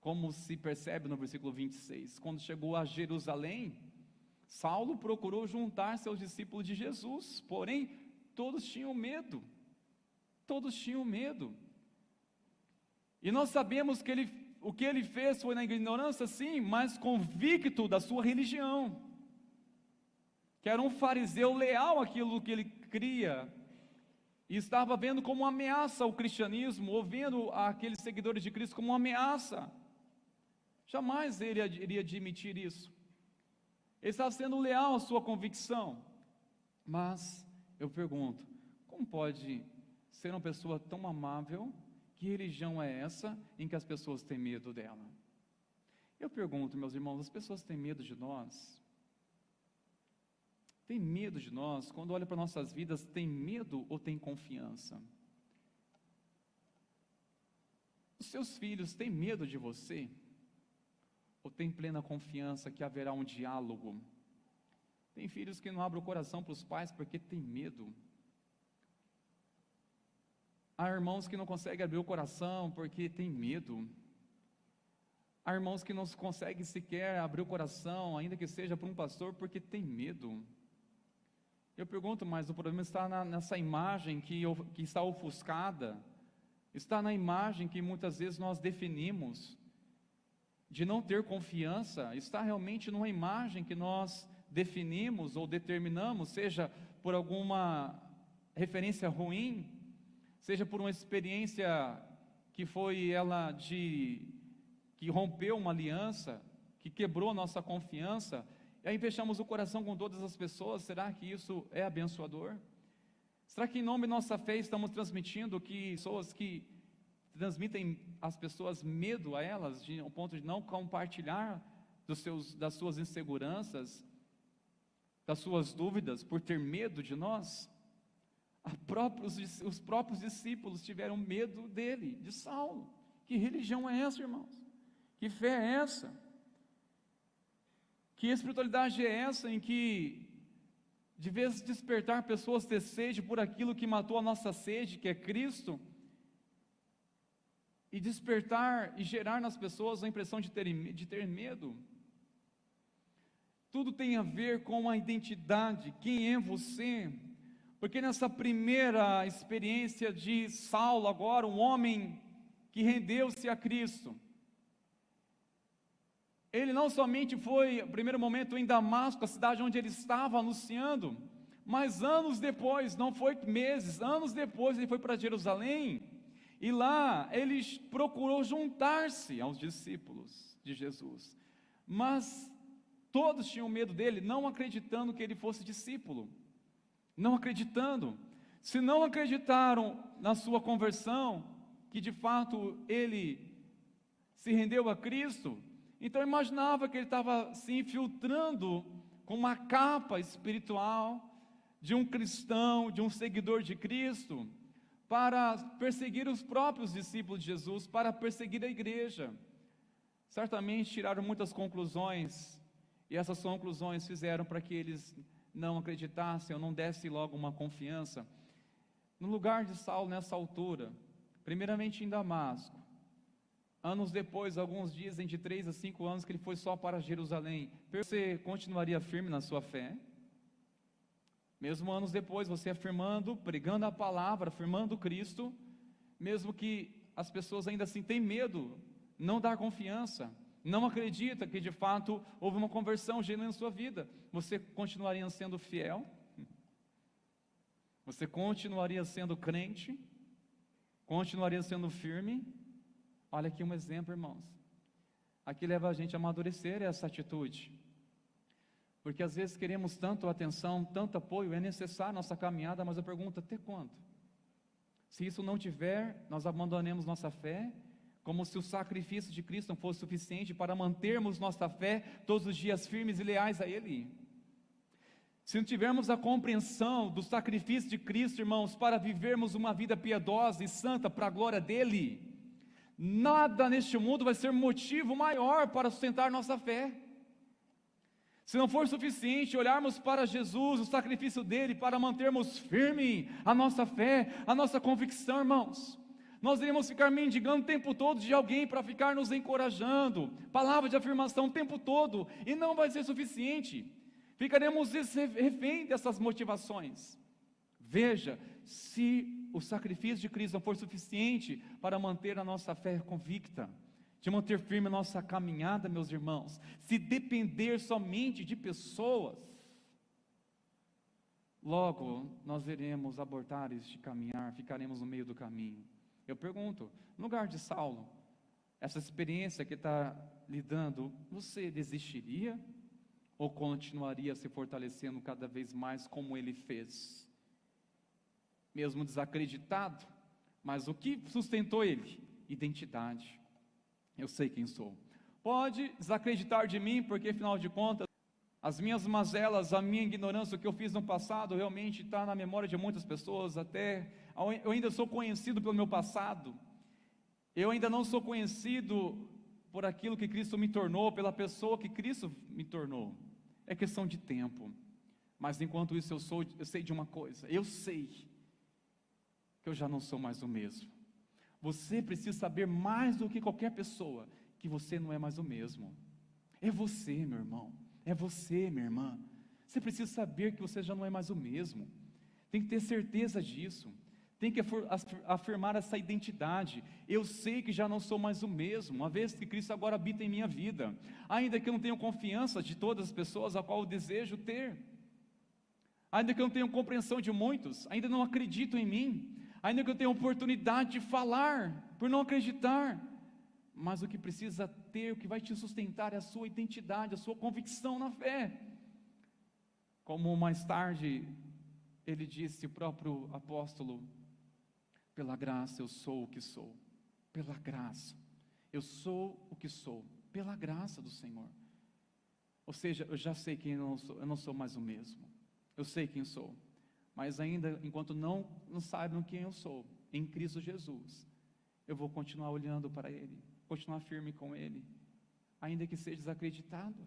Como se percebe no versículo 26, quando chegou a Jerusalém, Saulo procurou juntar-se aos discípulos de Jesus, porém, todos tinham medo, e nós sabemos que o que ele fez foi na ignorância, sim, mas convicto da sua religião, que era um fariseu leal àquilo que ele cria, e estava vendo como uma ameaça o cristianismo, ou vendo aqueles seguidores de Cristo como uma ameaça. Jamais ele iria admitir isso. Ele estava sendo leal à sua convicção. Mas eu pergunto, como pode ser uma pessoa tão amável? Que religião é essa em que as pessoas têm medo dela? Eu pergunto, meus irmãos, as pessoas têm medo de nós? Tem medo de nós? Quando olha para nossas vidas, tem medo ou tem confiança? Os seus filhos têm medo de você? Ou tem plena confiança que haverá um diálogo? Tem filhos que não abrem o coração para os pais porque tem medo. Há irmãos que não conseguem abrir o coração porque tem medo. Há irmãos que não conseguem sequer abrir o coração, ainda que seja para um pastor, porque tem medo. Eu pergunto, mas o problema está nessa imagem que está ofuscada, está na imagem que muitas vezes nós definimos, de não ter confiança, está realmente numa imagem que nós definimos ou determinamos, seja por alguma referência ruim, seja por uma experiência que foi ela que rompeu uma aliança, que quebrou a nossa confiança, e aí fechamos o coração com todas as pessoas. Será que isso é abençoador? Será que em nome da nossa fé estamos transmitindo que pessoas que transmitem às pessoas medo a elas, ao ponto de não compartilhar das suas inseguranças, das suas dúvidas, por ter medo de nós? Os próprios discípulos tiveram medo dele, de Saulo. Que religião é essa, irmãos? Que fé é essa? Que espiritualidade é essa em que, de vez de despertar pessoas ter sede por aquilo que matou a nossa sede, que é Cristo, e despertar e gerar nas pessoas a impressão de ter medo? Tudo tem a ver com a identidade. Quem é você? Porque nessa primeira experiência de Saulo, agora um homem que rendeu-se a Cristo, ele não somente foi, no primeiro momento, em Damasco, a cidade onde ele estava anunciando, mas anos depois, não foi meses, anos depois ele foi para Jerusalém, e lá ele procurou juntar-se aos discípulos de Jesus, mas todos tinham medo dele, não acreditando que ele fosse discípulo, não acreditando. Se não acreditaram na sua conversão, que de fato ele se rendeu a Cristo, então imaginava que ele estava se infiltrando com uma capa espiritual de um cristão, de um seguidor de Cristo, para perseguir os próprios discípulos de Jesus, para perseguir a igreja. Certamente tiraram muitas conclusões, e essas conclusões fizeram para que eles não acreditassem ou não dessem logo uma confiança. No lugar de Saulo nessa altura, primeiramente em Damasco, Anos depois, alguns dizem de 3 a 5 anos, que ele foi só para Jerusalém. Você continuaria firme na sua fé? Mesmo anos depois, você afirmando, pregando a palavra, afirmando Cristo, mesmo que as pessoas ainda assim têm medo, não dá confiança, não acredita que de fato houve uma conversão genuína na sua vida, você continuaria sendo fiel? Você continuaria sendo crente? Continuaria sendo firme? Olha aqui um exemplo, irmãos. Aqui leva a gente a amadurecer essa atitude, porque às vezes queremos tanto atenção, tanto apoio, é necessário nossa caminhada, mas eu pergunto, até quando? Se isso não tiver, nós abandonemos nossa fé, como se o sacrifício de Cristo não fosse suficiente para mantermos nossa fé todos os dias firmes e leais a Ele. Se não tivermos a compreensão do sacrifício de Cristo, irmãos, para vivermos uma vida piedosa e santa para a glória dEle, nada neste mundo vai ser motivo maior para sustentar nossa fé. Se não for suficiente olharmos para Jesus, o sacrifício dele, para mantermos firme a nossa fé, a nossa convicção, irmãos, nós iremos ficar mendigando o tempo todo de alguém para ficar nos encorajando, palavra de afirmação o tempo todo, e não vai ser suficiente, ficaremos refém dessas motivações. Veja, se o sacrifício de Cristo não for suficiente para manter a nossa fé convicta, de manter firme a nossa caminhada, meus irmãos, se depender somente de pessoas, logo nós iremos abortar este caminhar, ficaremos no meio do caminho. Eu pergunto, no lugar de Saulo, essa experiência que está lidando, você desistiria? Ou continuaria se fortalecendo cada vez mais como ele fez? Mesmo desacreditado, mas o que sustentou ele? Identidade. Eu sei quem sou. Pode desacreditar de mim, porque afinal de contas, as minhas mazelas, a minha ignorância, o que eu fiz no passado, realmente está na memória de muitas pessoas, eu ainda sou conhecido pelo meu passado, eu ainda não sou conhecido por aquilo que Cristo me tornou, pela pessoa que Cristo me tornou, é questão de tempo, mas enquanto isso eu sei de uma coisa, eu sei que eu já não sou mais o mesmo. Você precisa saber mais do que qualquer pessoa, que você não é mais o mesmo. É você, meu irmão, é você, minha irmã. Você precisa saber que você já não é mais o mesmo. Tem que ter certeza disso. Tem que afirmar essa identidade. Eu sei que já não sou mais o mesmo, uma vez que Cristo agora habita em minha vida. Ainda que eu não tenha confiança de todas as pessoas a qual eu desejo ter. Ainda que eu não tenha compreensão de muitos, ainda não acreditam em mim. Ainda que eu tenha oportunidade de falar, por não acreditar, mas o que precisa ter, o que vai te sustentar é a sua identidade, a sua convicção na fé. Como mais tarde ele disse, o próprio apóstolo, pela graça eu sou o que sou, pela graça, eu sou o que sou, pela graça do Senhor. Ou seja, eu já sei quem eu não sou mais o mesmo, eu sei quem sou. Mas ainda, enquanto não saibam quem eu sou, em Cristo Jesus, eu vou continuar olhando para Ele, continuar firme com Ele, ainda que seja desacreditado.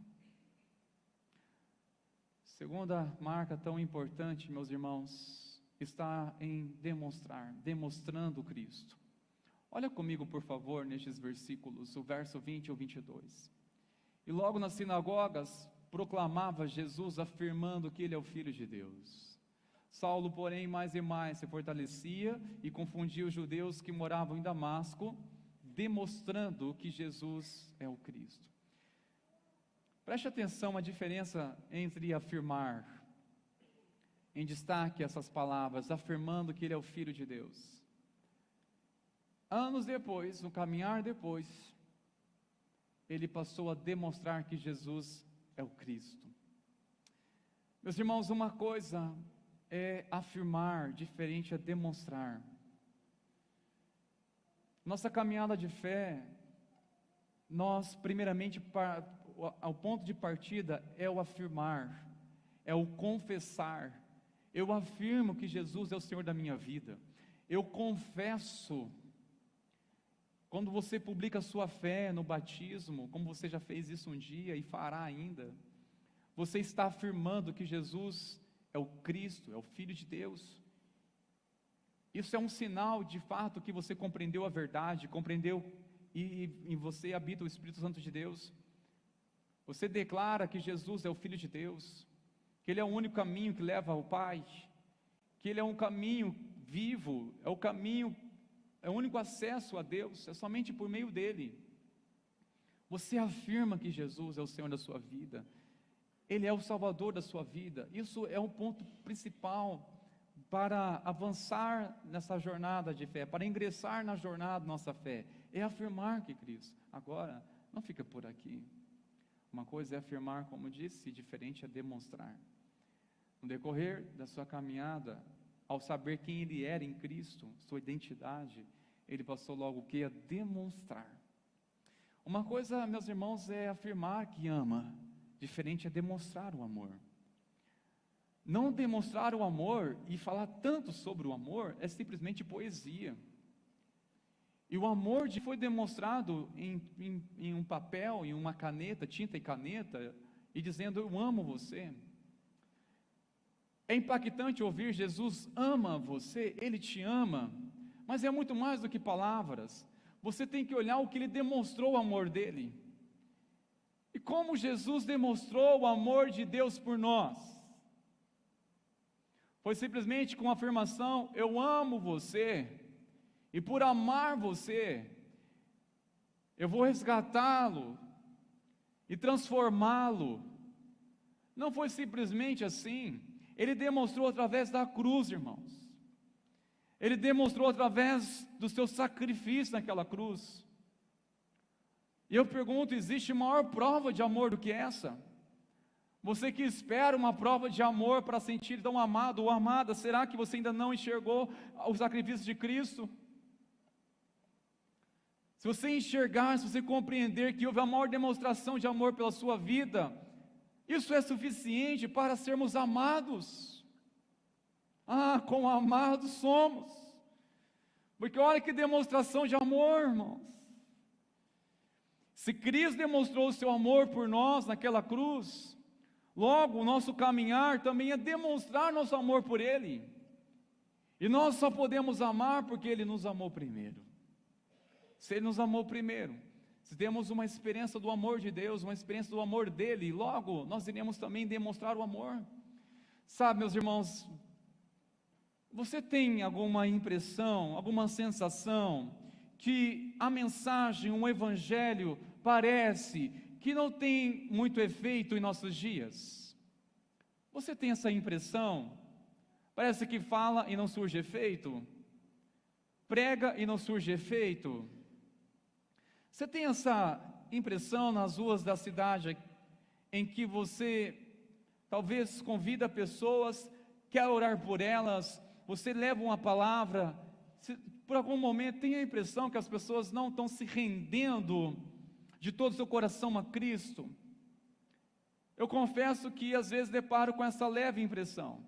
Segunda marca tão importante, meus irmãos, está em demonstrando Cristo. Olha comigo, por favor, nestes versículos, o verso 20 ou 22. E logo nas sinagogas proclamava Jesus, afirmando que Ele é o Filho de Deus. Saulo, porém, mais e mais se fortalecia e confundia os judeus que moravam em Damasco, demonstrando que Jesus é o Cristo. Preste atenção à diferença entre afirmar, em destaque essas palavras, afirmando que Ele é o Filho de Deus. Anos depois, no caminhar depois, ele passou a demonstrar que Jesus é o Cristo. Meus irmãos, uma coisa é afirmar, diferente é demonstrar. Nossa caminhada de fé, nós primeiramente, ao ponto de partida, é o afirmar, é o confessar. Eu afirmo que Jesus é o Senhor da minha vida, eu confesso. Quando você publica a sua fé no batismo, como você já fez isso um dia e fará ainda, você está afirmando que Jesus é o Cristo, é o Filho de Deus. Isso é um sinal de fato que você compreendeu a verdade, compreendeu e em você habita o Espírito Santo de Deus, você declara que Jesus é o Filho de Deus, que Ele é o único caminho que leva ao Pai, que Ele é um caminho vivo, é o caminho, é o único acesso a Deus, é somente por meio dEle. Você afirma que Jesus é o Senhor da sua vida, Ele é o Salvador da sua vida. Isso é um ponto principal para avançar nessa jornada de fé, para ingressar na jornada da nossa fé, é afirmar que Cristo. Agora, não fica por aqui. Uma coisa é afirmar, como disse, diferente é demonstrar. No decorrer da sua caminhada, ao saber quem Ele era em Cristo, sua identidade, Ele passou logo o que? A demonstrar. Uma coisa, meus irmãos, é afirmar que ama, diferente é demonstrar o amor. Não demonstrar o amor e falar tanto sobre o amor é simplesmente poesia. E o amor foi demonstrado em um papel, em uma caneta, tinta e caneta, e dizendo: eu amo você. É impactante ouvir: Jesus ama você, Ele te ama, mas é muito mais do que palavras. Você tem que olhar o que Ele demonstrou o amor dEle. E como Jesus demonstrou o amor de Deus por nós? Foi simplesmente com a afirmação: eu amo você, e por amar você, eu vou resgatá-lo e transformá-lo. Não foi simplesmente assim. Ele demonstrou através da cruz, irmãos. Ele demonstrou através do seu sacrifício naquela cruz. E eu pergunto: existe maior prova de amor do que essa? Você que espera uma prova de amor para sentir tão amado ou amada, será que você ainda não enxergou o sacrifício de Cristo? Se você enxergar, se você compreender que houve a maior demonstração de amor pela sua vida, isso é suficiente para sermos amados. Ah, quão amados somos! Porque olha que demonstração de amor, irmãos. Se Cristo demonstrou o seu amor por nós naquela cruz, logo o nosso caminhar também é demonstrar nosso amor por Ele. E nós só podemos amar porque Ele nos amou primeiro. Se Ele nos amou primeiro, se temos uma experiência do amor de Deus, uma experiência do amor dEle, logo nós iremos também demonstrar o amor. Sabe, meus irmãos, você tem alguma impressão, alguma sensação que a mensagem, o evangelho parece que não tem muito efeito em nossos dias? Você tem essa impressão? Parece que fala e não surge efeito, prega e não surge efeito. Você tem essa impressão nas ruas da cidade, em que você talvez convida pessoas, quer orar por elas, você leva uma palavra, por algum momento tem a impressão que as pessoas não estão se rendendo de todo o seu coração a Cristo? Eu confesso que às vezes deparo com essa leve impressão,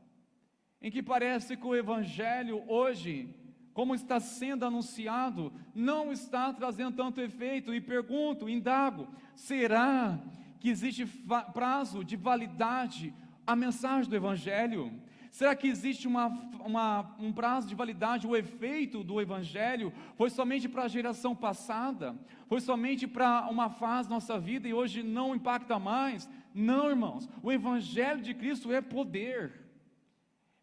em que parece que o evangelho hoje, como está sendo anunciado, não está trazendo tanto efeito. E pergunto, indago: será que existe prazo de validade a mensagem do evangelho? Será que existe um prazo de validade? O efeito do evangelho foi somente para a geração passada? Foi somente para uma fase da nossa vida e hoje não impacta mais? Não, irmãos, o evangelho de Cristo é poder,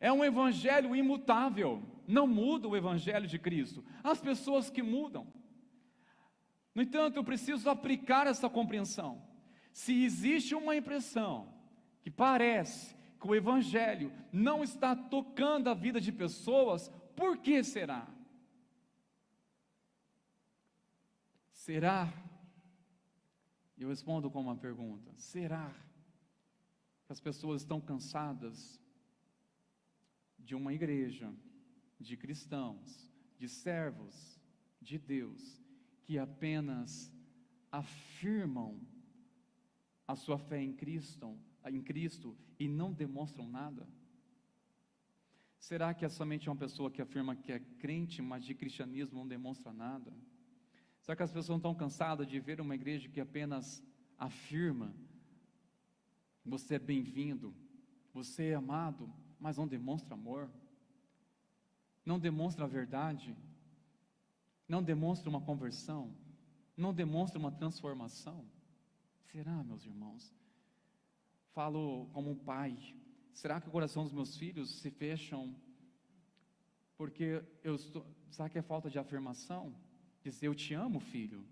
é um evangelho imutável. Não muda o evangelho de Cristo, as pessoas que mudam. No entanto, eu preciso aplicar essa compreensão. Se existe uma impressão que parece que o evangelho não está tocando a vida de pessoas, por que será? Será? Eu respondo com uma pergunta: será que as pessoas estão cansadas de uma igreja, de cristãos, de servos de Deus, que apenas afirmam a sua fé em Cristo e não demonstram nada? Será que é somente uma pessoa que afirma que é crente, mas de cristianismo não demonstra nada? Será que as pessoas estão cansadas de ver uma igreja que apenas afirma: você é bem-vindo, você é amado, mas não demonstra amor? Não demonstra a verdade? Não demonstra uma conversão? não demonstra uma transformação? Será, meus irmãos? Falo como um pai. Será que o coração dos meus filhos se fecham porque será que é falta de afirmação? Dizer eu te amo, filho?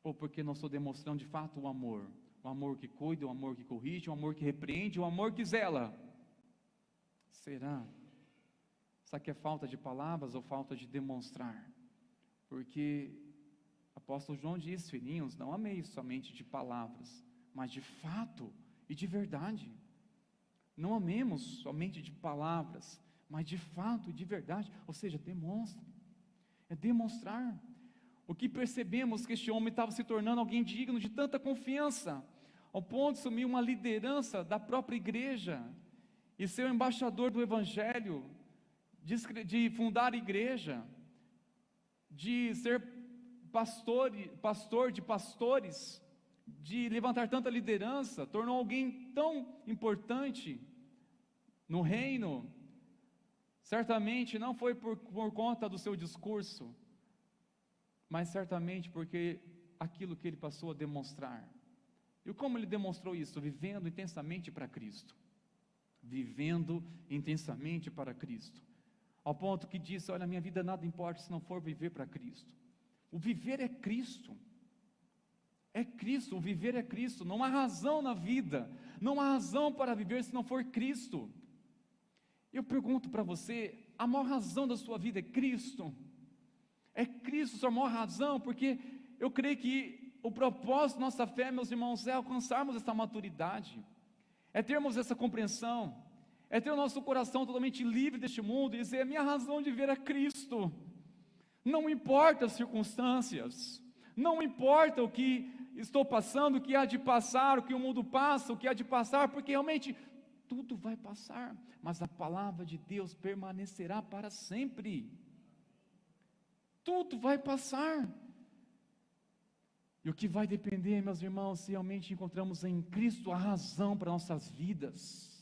Ou porque não estou demonstrando de fato o amor que cuida, o amor que corrige, o amor que repreende, o amor que zela? Será? Será que é falta de palavras ou falta de demonstrar? Porque o apóstolo João diz: filhinhos, não ameis somente de palavras, mas de fato e de verdade. Não amemos somente de palavras, mas de fato e de verdade. Ou seja, demonstre. É demonstrar. O que percebemos que este homem estava se tornando alguém digno de tanta confiança, ao ponto de assumir uma liderança da própria igreja, e ser o embaixador do evangelho, de fundar a igreja, de ser pastor de pastores, de levantar tanta liderança, tornou alguém tão importante no reino. Certamente não foi por conta do seu discurso, mas certamente porque aquilo que ele passou a demonstrar. E como ele demonstrou isso? Vivendo intensamente para Cristo. Vivendo intensamente para Cristo. Ao ponto que disse: olha, minha vida nada importa se não for viver para Cristo. O viver é Cristo. É Cristo, o viver é Cristo. Não há razão na vida, não há razão para viver se não for Cristo. Eu pergunto para você: a maior razão da sua vida é Cristo? É Cristo a sua maior razão? Porque eu creio que o propósito da nossa fé, meus irmãos, é alcançarmos essa maturidade, é termos essa compreensão, é ter o nosso coração totalmente livre deste mundo e dizer: a minha razão de viver é Cristo. Não importa as circunstâncias, não importa o que estou passando, o que há de passar, o que o mundo passa, o que há de passar, porque realmente tudo vai passar, mas a palavra de Deus permanecerá para sempre. Tudo vai passar. E o que vai depender, meus irmãos, se realmente encontramos em Cristo a razão para nossas vidas.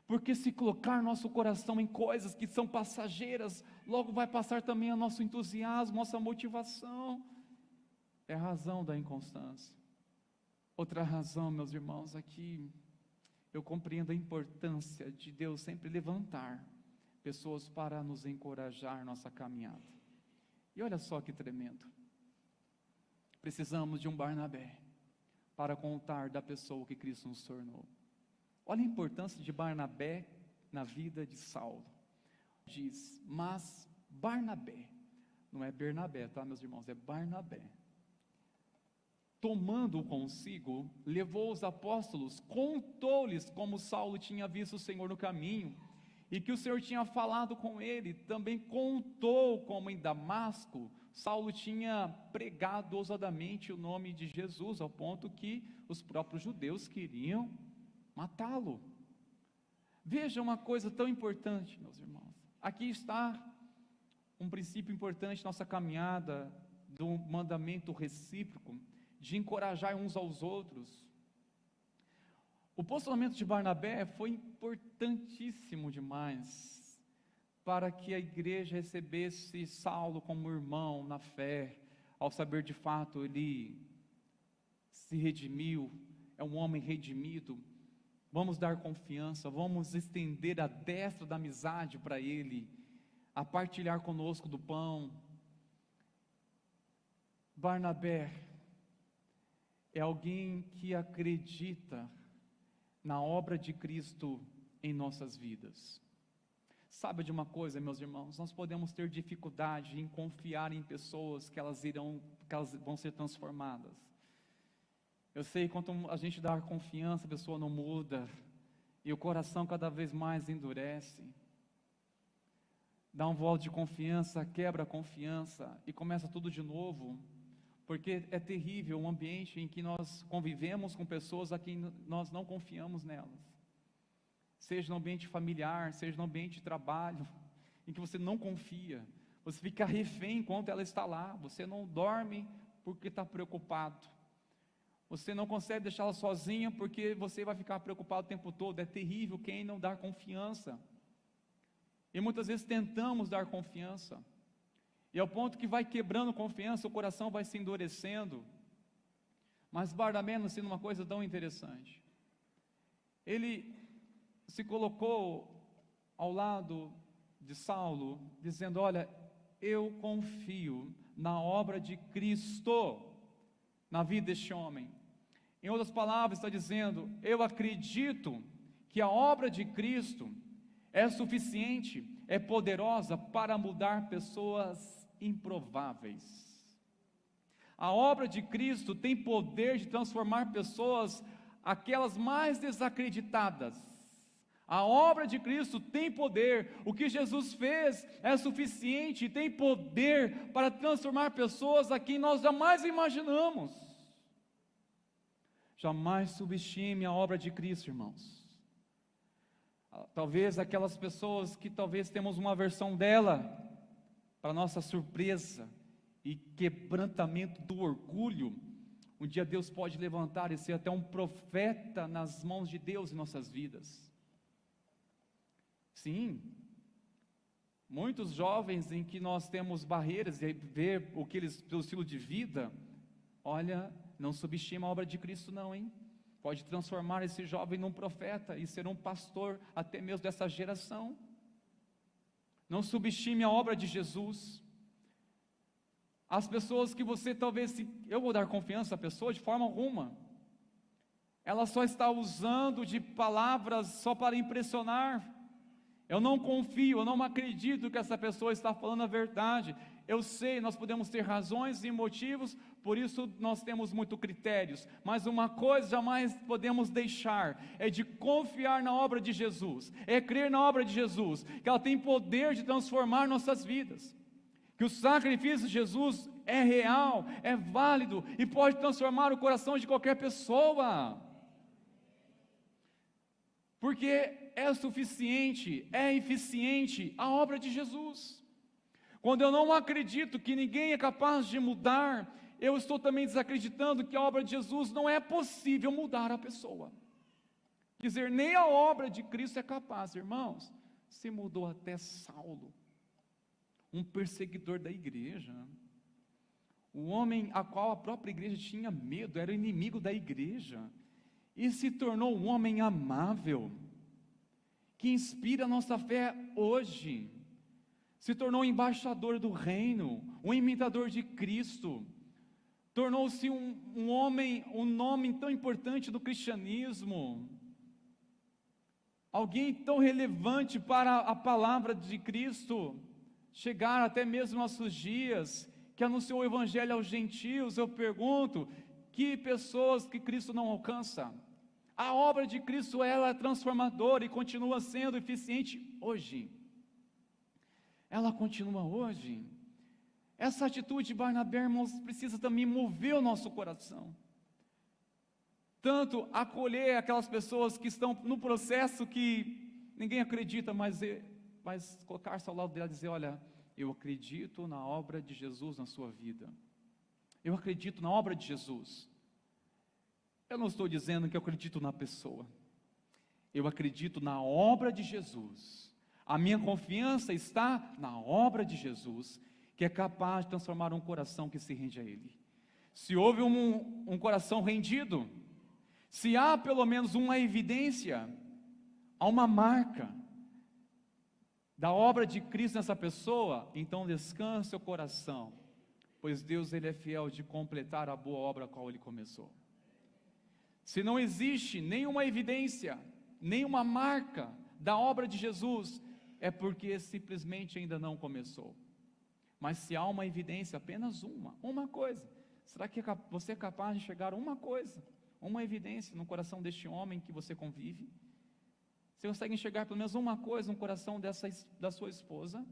Porque se colocar nosso coração em coisas que são passageiras, logo vai passar também o nosso entusiasmo, nossa motivação. É a razão da inconstância. Outra razão, meus irmãos, aqui eu compreendo a importância de Deus sempre levantar pessoas para nos encorajar nossa caminhada. E olha só que tremendo. Precisamos de um Barnabé para contar da pessoa que Cristo nos tornou. Olha a importância de Barnabé na vida de Saulo. Diz: mas Barnabé, não é Bernabé, tá, meus irmãos, é Barnabé. Tomando-o consigo, levou os apóstolos, contou-lhes como Saulo tinha visto o Senhor no caminho, e que o Senhor tinha falado com ele. Também contou como em Damasco Saulo tinha pregado ousadamente o nome de Jesus, ao ponto que os próprios judeus queriam matá-lo. Veja uma coisa tão importante, meus irmãos. Aqui está um princípio importante na nossa caminhada, do mandamento recíproco, de encorajar uns aos outros. O posicionamento de Barnabé foi importantíssimo demais para que a igreja recebesse Saulo como irmão na fé, ao saber de fato ele se redimiu, é um homem redimido. Vamos dar confiança, vamos estender a destra da amizade para ele, a partilhar conosco do pão. Barnabé é alguém que acredita na obra de Cristo em nossas vidas. Sabe de uma coisa, meus irmãos, nós podemos ter dificuldade em confiar em pessoas que elas vão ser transformadas. Eu sei, quanto a gente dá confiança, a pessoa não muda, e o coração cada vez mais endurece. Dá um voto de confiança, quebra a confiança, e começa tudo de novo, porque é terrível um ambiente em que nós convivemos com pessoas a quem nós não confiamos nelas. Seja no ambiente familiar, seja no ambiente de trabalho, em que você não confia, você fica refém enquanto ela está lá, você não dorme porque está preocupado, você não consegue deixá-la sozinha porque você vai ficar preocupado o tempo todo. É terrível quem não dá confiança, e muitas vezes tentamos dar confiança, e ao ponto que vai quebrando confiança, o coração vai se endurecendo. Mas Barnabé nos ensina uma coisa tão interessante. Ele se colocou ao lado de Saulo, dizendo: olha, eu confio na obra de Cristo na vida deste homem. Em outras palavras, está dizendo: eu acredito que a obra de Cristo é suficiente, é poderosa para mudar pessoas improváveis. A obra de Cristo tem poder de transformar pessoas, aquelas mais desacreditadas. A obra de Cristo tem poder, o que Jesus fez é suficiente e tem poder para transformar pessoas a quem nós jamais imaginamos. Jamais subestime a obra de Cristo, irmãos. Talvez aquelas pessoas que talvez temos uma versão dela, para nossa surpresa e quebrantamento do orgulho, um dia Deus pode levantar e ser até um profeta nas mãos de Deus em nossas vidas. Sim, muitos jovens em que nós temos barreiras e ver o que eles, pelo estilo de vida, olha, não subestima a obra de Cristo não, hein? Pode transformar esse jovem num profeta e ser um pastor até mesmo dessa geração. Não subestime a obra de Jesus. As pessoas que você talvez, eu vou dar confiança à pessoa de forma alguma, ela só está usando de palavras só para impressionar. Eu não confio, eu não acredito que essa pessoa está falando a verdade. Eu sei, nós podemos ter razões e motivos, por isso nós temos muitos critérios, mas uma coisa jamais podemos deixar, é de confiar na obra de Jesus, é crer na obra de Jesus, que ela tem poder de transformar nossas vidas, que o sacrifício de Jesus é real, é válido e pode transformar o coração de qualquer pessoa, porque é suficiente, é eficiente a obra de Jesus. Quando eu não acredito que ninguém é capaz de mudar, eu estou também desacreditando que a obra de Jesus não é possível mudar a pessoa. Dizer, nem a obra de Cristo é capaz, irmãos. Se mudou até Saulo, um perseguidor da igreja, o homem a qual a própria igreja tinha medo, era o inimigo da igreja, e se tornou um homem amável, que inspira a nossa fé hoje, se tornou um embaixador do reino, um imitador de Cristo, tornou-se um homem, um nome tão importante do cristianismo, alguém tão relevante para a palavra de Cristo, chegar até mesmo nossos dias, que anunciou o evangelho aos gentios. Eu pergunto, que pessoas que Cristo não alcança? A obra de Cristo, ela é transformadora e continua sendo eficiente hoje. Ela continua hoje. Essa atitude de Barnabé, irmãos, precisa também mover o nosso coração. Tanto acolher aquelas pessoas que estão no processo que ninguém acredita, mas colocar-se ao lado dela e dizer, olha, eu acredito na obra de Jesus na sua vida. Eu acredito na obra de Jesus. Eu não estou dizendo que eu acredito na pessoa. Eu acredito na obra de Jesus. A minha confiança está na obra de Jesus, que é capaz de transformar um coração que se rende a Ele. Se houve um coração rendido, se há pelo menos uma evidência, há uma marca da obra de Cristo nessa pessoa, então descanse o coração, pois Deus, Ele é fiel de completar a boa obra a qual Ele começou. Se não existe nenhuma evidência, nenhuma marca da obra de Jesus, é porque simplesmente ainda não começou. Mas se há uma evidência, apenas uma coisa, será que você é capaz de chegar a uma coisa, uma evidência no coração deste homem que você convive? Você consegue enxergar pelo menos uma coisa no coração da sua esposa?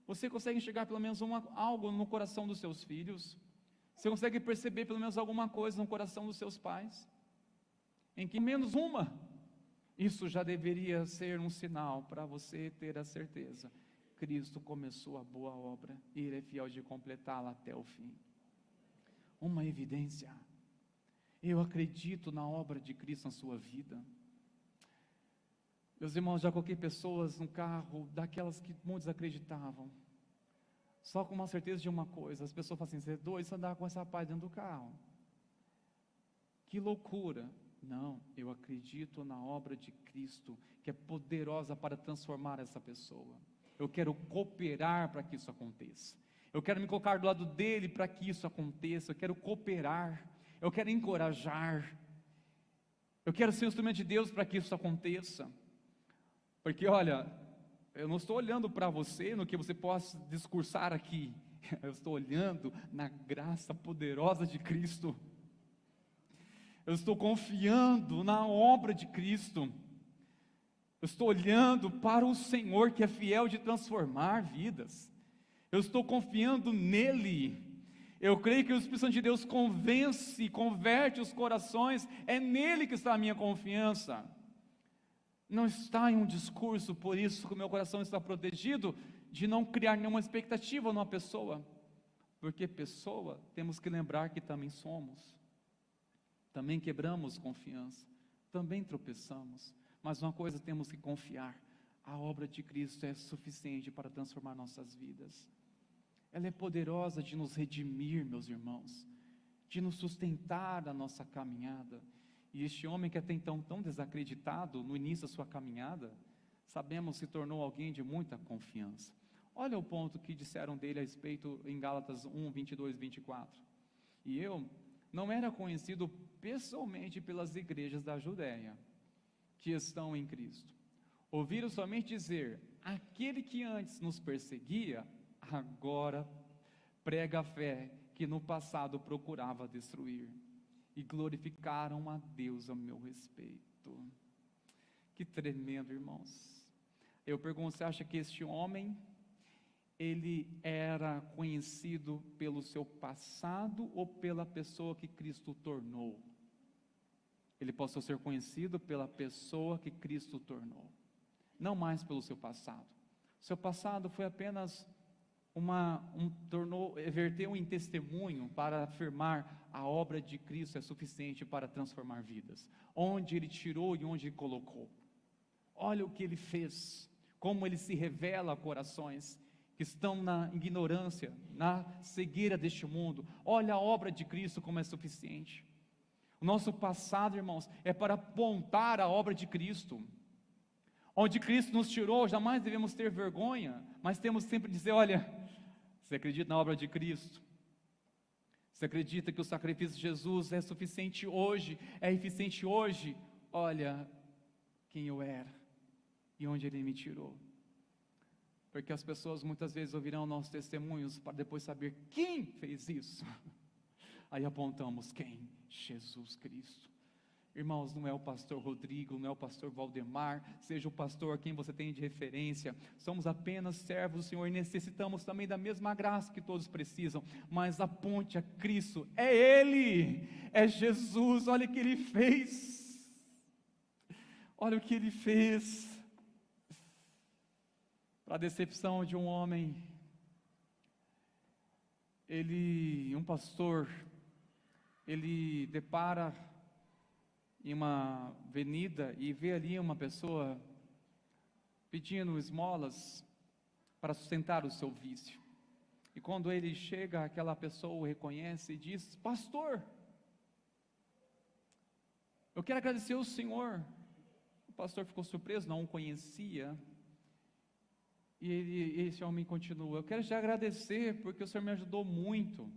Você consegue enxergar pelo menos algo no coração dos seus filhos? Você consegue perceber pelo menos alguma coisa no coração dos seus pais? Em que menos uma, isso já deveria ser um sinal para você ter a certeza, Cristo começou a boa obra e Ele é fiel de completá-la até o fim. Uma evidência, eu acredito na obra de Cristo na sua vida. Meus irmãos, já coloquei pessoas no carro, daquelas que muitos acreditavam, só com uma certeza de uma coisa. As pessoas falam assim: você é doido, você andar com essa paz dentro do carro, que loucura. Não, eu acredito na obra de Cristo, que é poderosa para transformar essa pessoa. Eu quero cooperar para que isso aconteça. Eu quero me colocar do lado dele para que isso aconteça. Eu quero cooperar, eu quero encorajar, eu quero ser o instrumento de Deus para que isso aconteça. Porque olha, eu não estou olhando para você, no que você possa discursar aqui, eu estou olhando na graça poderosa de Cristo. Eu estou confiando na obra de Cristo. Eu estou olhando para o Senhor, que é fiel de transformar vidas. Eu estou confiando nele. Eu creio que o Espírito Santo de Deus convence, converte os corações. É nele que está a minha confiança. Não está em um discurso. Por isso que o meu coração está protegido de não criar nenhuma expectativa numa pessoa. Porque pessoa, temos que lembrar que também somos. Também quebramos confiança, também tropeçamos, mas uma coisa temos que confiar: a obra de Cristo é suficiente para transformar nossas vidas. Ela é poderosa de nos redimir, meus irmãos, de nos sustentar na nossa caminhada. E este homem que até então tão desacreditado no início da sua caminhada, sabemos se tornou alguém de muita confiança. Olha o ponto que disseram dele a respeito em Gálatas 1, 22, 24. E eu não era conhecido pessoalmente pelas igrejas da Judéia, que estão em Cristo. Ouviram somente dizer: aquele que antes nos perseguia, agora prega a fé que no passado procurava destruir. E glorificaram a Deus a meu respeito. Que tremendo, irmãos. Eu pergunto: você acha que este homem, ele era conhecido pelo seu passado ou pela pessoa que Cristo o tornou? Ele passou a ser conhecido pela pessoa que Cristo o tornou, não mais pelo seu passado. Seu passado foi apenas verteu em testemunho para afirmar: a obra de Cristo é suficiente para transformar vidas. Onde ele tirou e onde ele colocou. Olha o que ele fez, como ele se revela a corações que estão na ignorância, na cegueira deste mundo. Olha a obra de Cristo como é suficiente. O nosso passado, irmãos, é para apontar a obra de Cristo. Onde Cristo nos tirou, jamais devemos ter vergonha, mas temos sempre que dizer: olha, você acredita na obra de Cristo? Você acredita que o sacrifício de Jesus é suficiente hoje, é eficiente hoje? Olha quem eu era e onde Ele me tirou. Porque as pessoas muitas vezes ouvirão nossos testemunhos para depois saber quem fez isso. Aí apontamos quem? Jesus Cristo. Irmãos, não é o pastor Rodrigo, não é o pastor Valdemar, seja o pastor a quem você tem de referência. Somos apenas servos do Senhor e necessitamos também da mesma graça que todos precisam. Mas aponte a Cristo, é Ele, é Jesus. Olha o que Ele fez. Olha o que Ele fez. Para a decepção de um homem, um pastor, ele depara em uma avenida e vê ali uma pessoa pedindo esmolas para sustentar o seu vício. E quando ele chega, aquela pessoa o reconhece e diz: pastor, eu quero agradecer ao Senhor. O pastor ficou surpreso, não o conhecia. E esse homem continua: eu quero te agradecer porque o Senhor me ajudou muito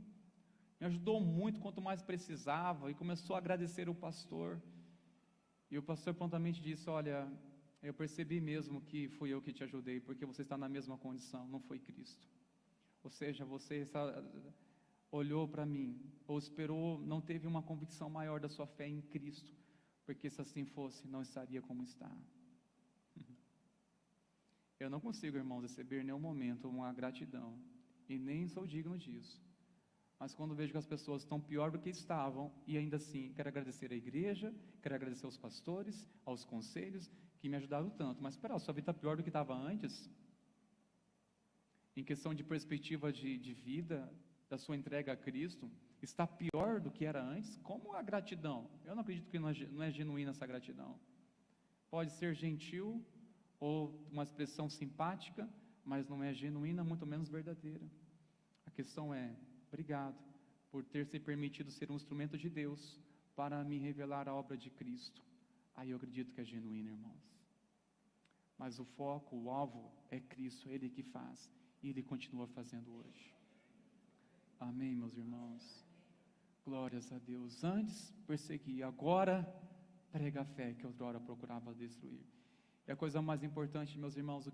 quanto mais precisava. E começou a agradecer o pastor. E o pastor prontamente disse: olha, eu percebi mesmo que fui eu que te ajudei, porque você está na mesma condição, não foi Cristo. Ou seja, você olhou para mim, ou esperou, não teve uma convicção maior da sua fé em Cristo, porque se assim fosse, não estaria como está. Eu não consigo, irmãos, receber em nenhum momento uma gratidão, e nem sou digno disso. Mas quando vejo que as pessoas estão pior do que estavam, e ainda assim, quero agradecer à igreja, quero agradecer aos pastores, aos conselhos, que me ajudaram tanto. Mas espera, a sua vida está pior do que estava antes? Em questão de perspectiva de vida, da sua entrega a Cristo, está pior do que era antes? Como a gratidão? Eu não acredito que não é genuína essa gratidão. Pode ser gentil, ou uma expressão simpática, mas não é genuína, muito menos verdadeira. questão é: obrigado por ter se permitido ser um instrumento de Deus para me revelar a obra de Cristo. Aí eu acredito que é genuíno, irmãos. Mas o foco, o alvo é Cristo, Ele que faz, e Ele continua fazendo hoje. Amém, meus irmãos? Glórias a Deus. Antes perseguia, agora prega a fé que outrora procurava destruir. E a coisa mais importante, meus irmãos,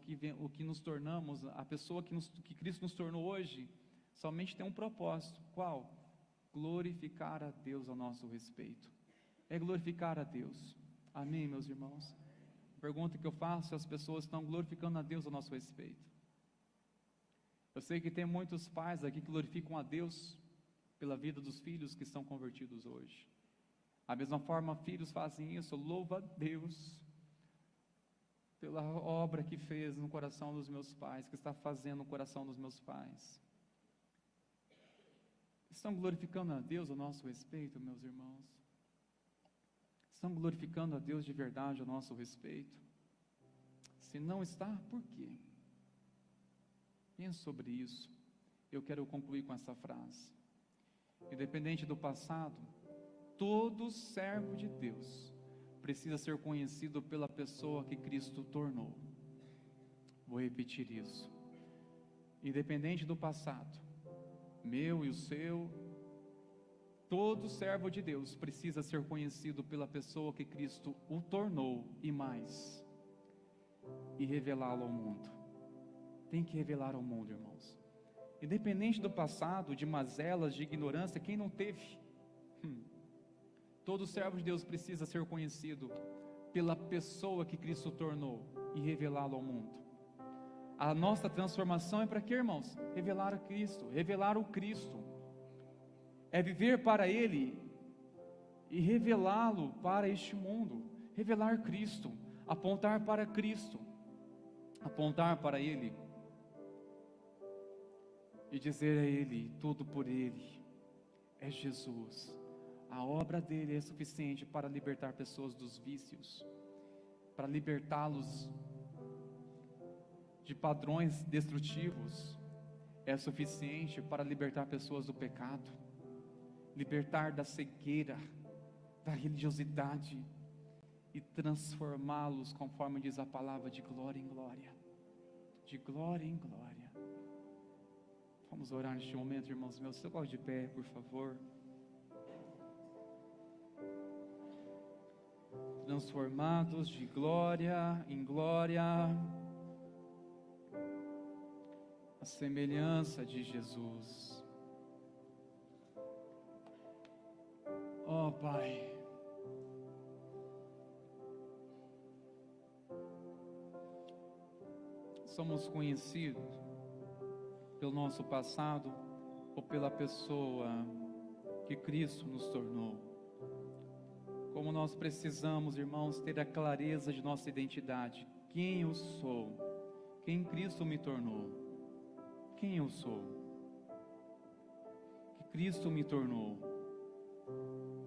o que nos tornamos, a pessoa que Cristo nos tornou hoje, somente tem um propósito. Qual? Glorificar a Deus a nosso respeito. É glorificar a Deus. Amém, meus irmãos? A pergunta que eu faço: as pessoas estão glorificando a Deus a nosso respeito? Eu sei que tem muitos pais aqui que glorificam a Deus pela vida dos filhos que estão convertidos hoje. Da mesma forma, filhos fazem isso. Louva a Deus pela obra que fez no coração dos meus pais, que está fazendo no coração dos meus pais. Estão glorificando a Deus a nosso respeito, meus irmãos? Estão glorificando a Deus de verdade a nosso respeito? Se não está, por quê? Pense sobre isso. Eu quero concluir com essa frase: independente do passado, todo servo de Deus precisa ser conhecido pela pessoa que Cristo tornou. Vou repetir isso. Independente do passado, meu e o seu, todo servo de Deus precisa ser conhecido pela pessoa que Cristo o tornou, e mais, e revelá-lo ao mundo. Tem que revelar ao mundo, irmãos. Independente do passado, de mazelas, de ignorância, quem não teve? Todo servo de Deus precisa ser conhecido pela pessoa que Cristo tornou e revelá-lo ao mundo. A nossa transformação é para quê, irmãos? Revelar a Cristo, revelar o Cristo. É viver para Ele e revelá-lo para este mundo. Revelar Cristo, apontar para Cristo, apontar para Ele e dizer a Ele: tudo por Ele, é Jesus. A obra dele é suficiente para libertar pessoas dos vícios, para libertá-los de padrões destrutivos. É suficiente para libertar pessoas do pecado, libertar da cegueira, da religiosidade e transformá-los, conforme diz a palavra, de glória em glória, de glória em glória. Vamos orar neste momento, irmãos meus. Você pode de pé, por favor. Transformados de glória em glória, a semelhança de Jesus. Ó Pai, somos conhecidos pelo nosso passado ou pela pessoa que Cristo nos tornou. Como nós precisamos, irmãos, ter a clareza de nossa identidade. Quem eu sou? Quem Cristo me tornou? Quem eu sou? Que Cristo me tornou?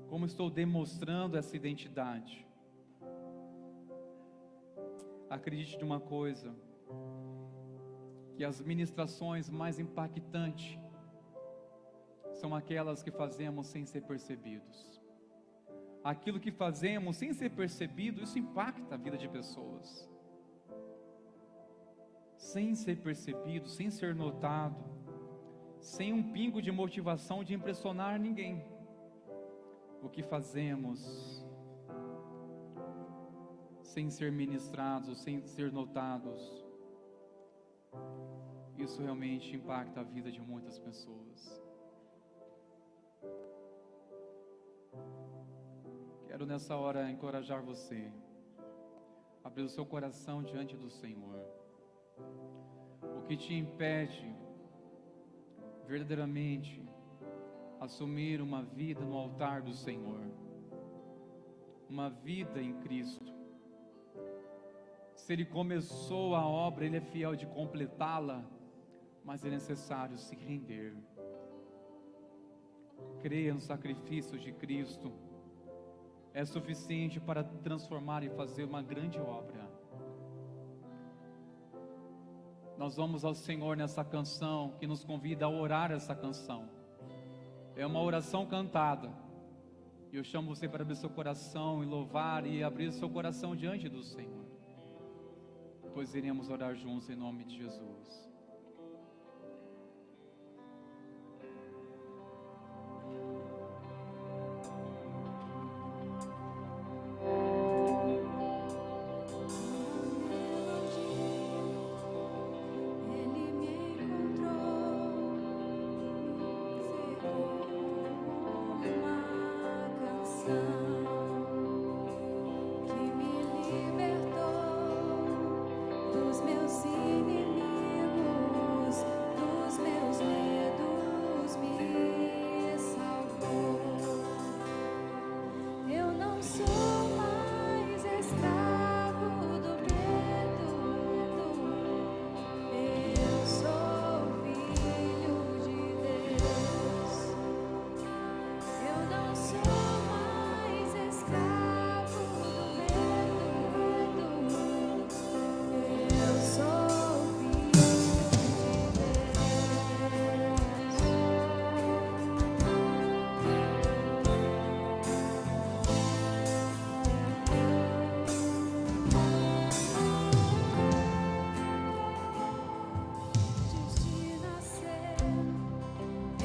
Como estou demonstrando essa identidade? Acredite de uma coisa, que as ministrações mais impactantes são aquelas que fazemos sem ser percebidos. Aquilo que fazemos sem ser percebido, isso impacta a vida de pessoas. Sem ser percebido, sem ser notado, sem um pingo de motivação de impressionar ninguém. O que fazemos sem ser ministrados, sem ser notados, isso realmente impacta a vida de muitas pessoas. Quero nessa hora encorajar você, abrir o seu coração diante do Senhor. O que te impede verdadeiramente assumir uma vida no altar do Senhor, uma vida em Cristo? Se Ele começou a obra, Ele é fiel de completá-la, mas é necessário se render. Creia no sacrifício de Cristo, é suficiente para transformar e fazer uma grande obra. nós vamos ao Senhor nessa canção que nos convida a orar essa canção. É uma oração cantada. E eu chamo você para abrir seu coração e louvar e abrir seu coração diante do Senhor. Pois iremos orar juntos em nome de Jesus.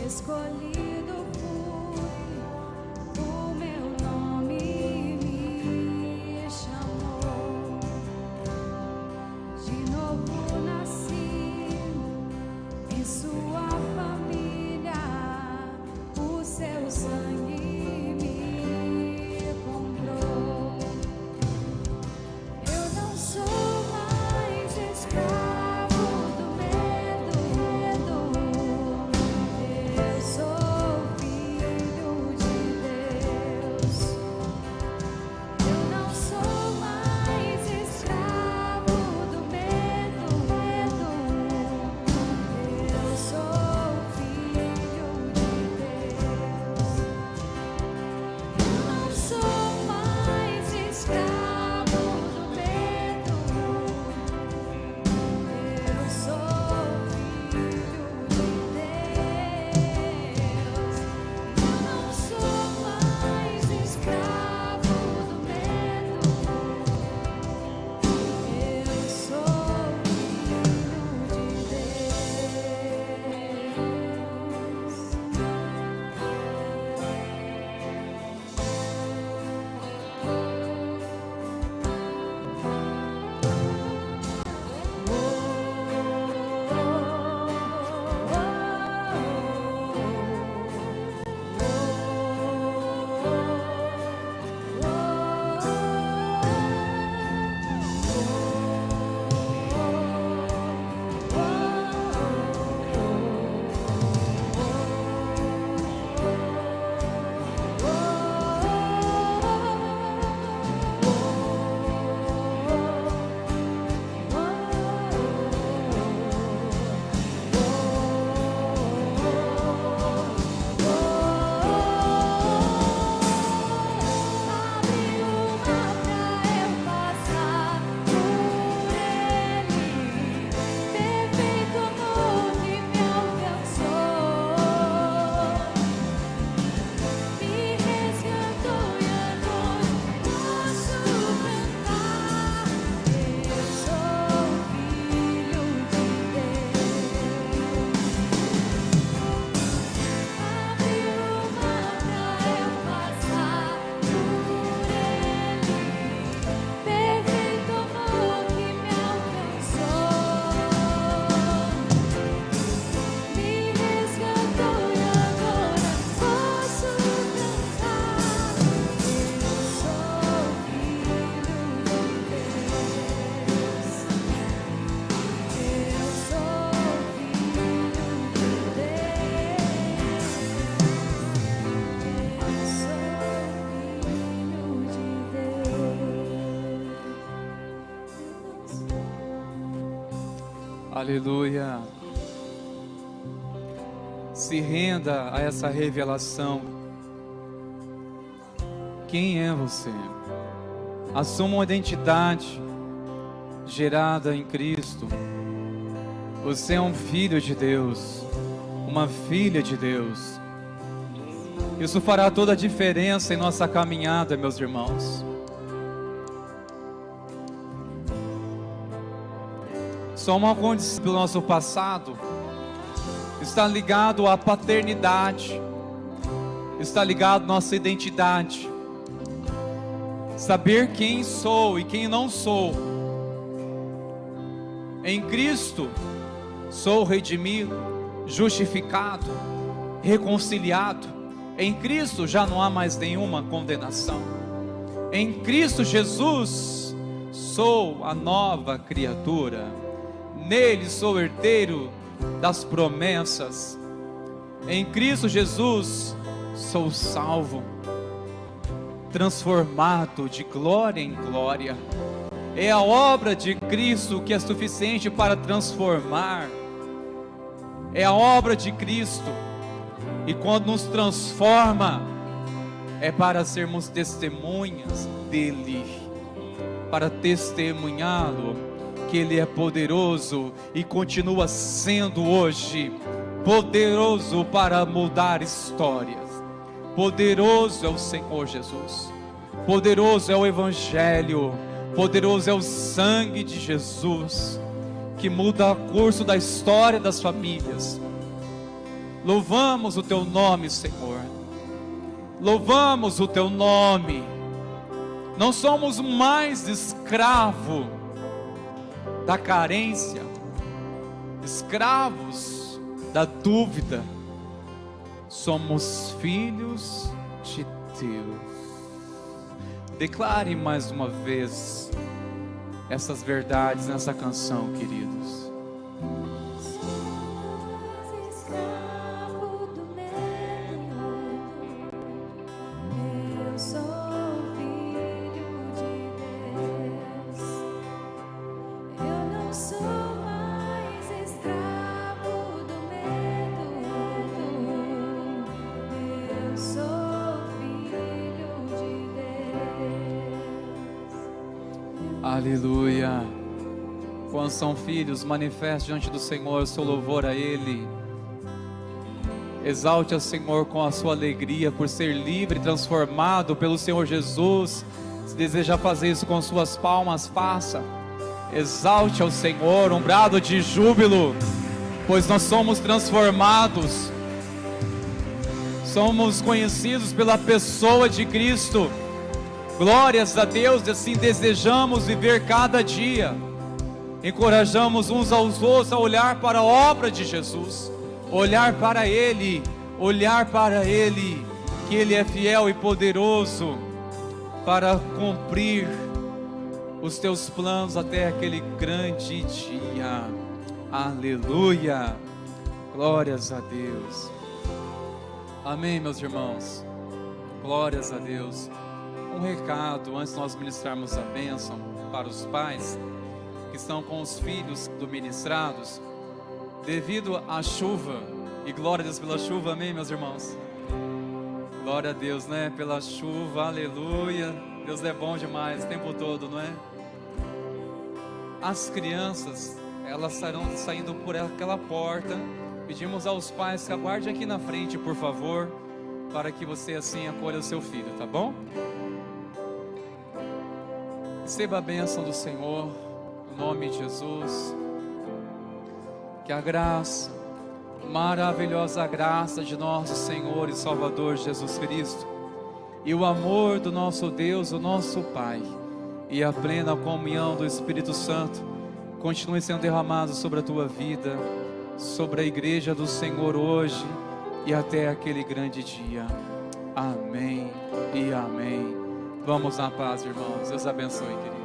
Escolhido fui, o meu nome me chamou. De novo nasci em sua família, o seu sangue me comprou. Eu não sou mais escravo do medo. Eu sou filho de Deus. Eu não sou mais escravo do medo. Eu sou filho de Deus. Eu não sou mais escravo do medo. Eu sou filho de Deus. Eu não sou mais escravo do medo. Eu sou filho de Aleluia. Se renda a essa revelação. Quem é você? Assuma uma identidade gerada em Cristo. Você é um filho de Deus, uma filha de Deus. Isso fará toda a diferença em nossa caminhada, meus irmãos. Só uma condição do nosso passado está ligado à paternidade, está ligado à nossa identidade. Saber quem sou e quem não sou. Em Cristo, sou redimido, justificado, reconciliado. Em Cristo já não há mais nenhuma condenação. Em Cristo Jesus, sou a nova criatura. Nele sou herdeiro das promessas. Em Cristo Jesus, sou salvo, transformado de glória em glória. É a obra de Cristo que é suficiente para transformar. É a obra de Cristo. E quando nos transforma, é para sermos testemunhas dele, para testemunhá-lo, que ele é poderoso e continua sendo hoje poderoso para mudar histórias. Poderoso é o Senhor Jesus, poderoso é o Evangelho, poderoso é o sangue de Jesus, que muda o curso da história das famílias. Louvamos o teu nome, Senhor. Louvamos o teu nome. Não somos mais escravo da carência, escravos da dúvida. Somos filhos de Deus. Declare mais uma vez essas verdades nessa canção, queridos. Aleluia. Quando são filhos, manifeste diante do Senhor o seu louvor a Ele. Exalte ao Senhor com a sua alegria por ser livre e transformado pelo Senhor Jesus. Se deseja fazer isso com suas palmas, faça. Exalte ao Senhor, um brado de júbilo, pois nós somos transformados. Somos conhecidos pela pessoa de Cristo. Glórias a Deus, assim desejamos viver cada dia. Encorajamos uns aos outros a olhar para a obra de Jesus, olhar para Ele, que Ele é fiel e poderoso para cumprir os teus planos até aquele grande dia. Aleluia, glórias a Deus. Amém, meus irmãos, glórias a Deus. Um recado antes de nós ministrarmos a bênção para os pais que estão com os filhos do ministrados, devido à chuva, e glória a Deus pela chuva, amém, meus irmãos? Glória a Deus, né? Pela chuva, aleluia. Deus é bom demais o tempo todo, não é? As crianças, elas estarão saindo por aquela porta. Pedimos aos pais que aguardem aqui na frente, por favor, para que você assim acolha o seu filho, tá bom? Receba a bênção do Senhor, em nome de Jesus. Que a graça, maravilhosa graça de nosso Senhor e Salvador Jesus Cristo, e o amor do nosso Deus, o nosso Pai, e a plena comunhão do Espírito Santo, continue sendo derramado sobre a tua vida, sobre a igreja do Senhor hoje, e até aquele grande dia. Amém e amém. Vamos na paz, irmãos. Deus abençoe, querido.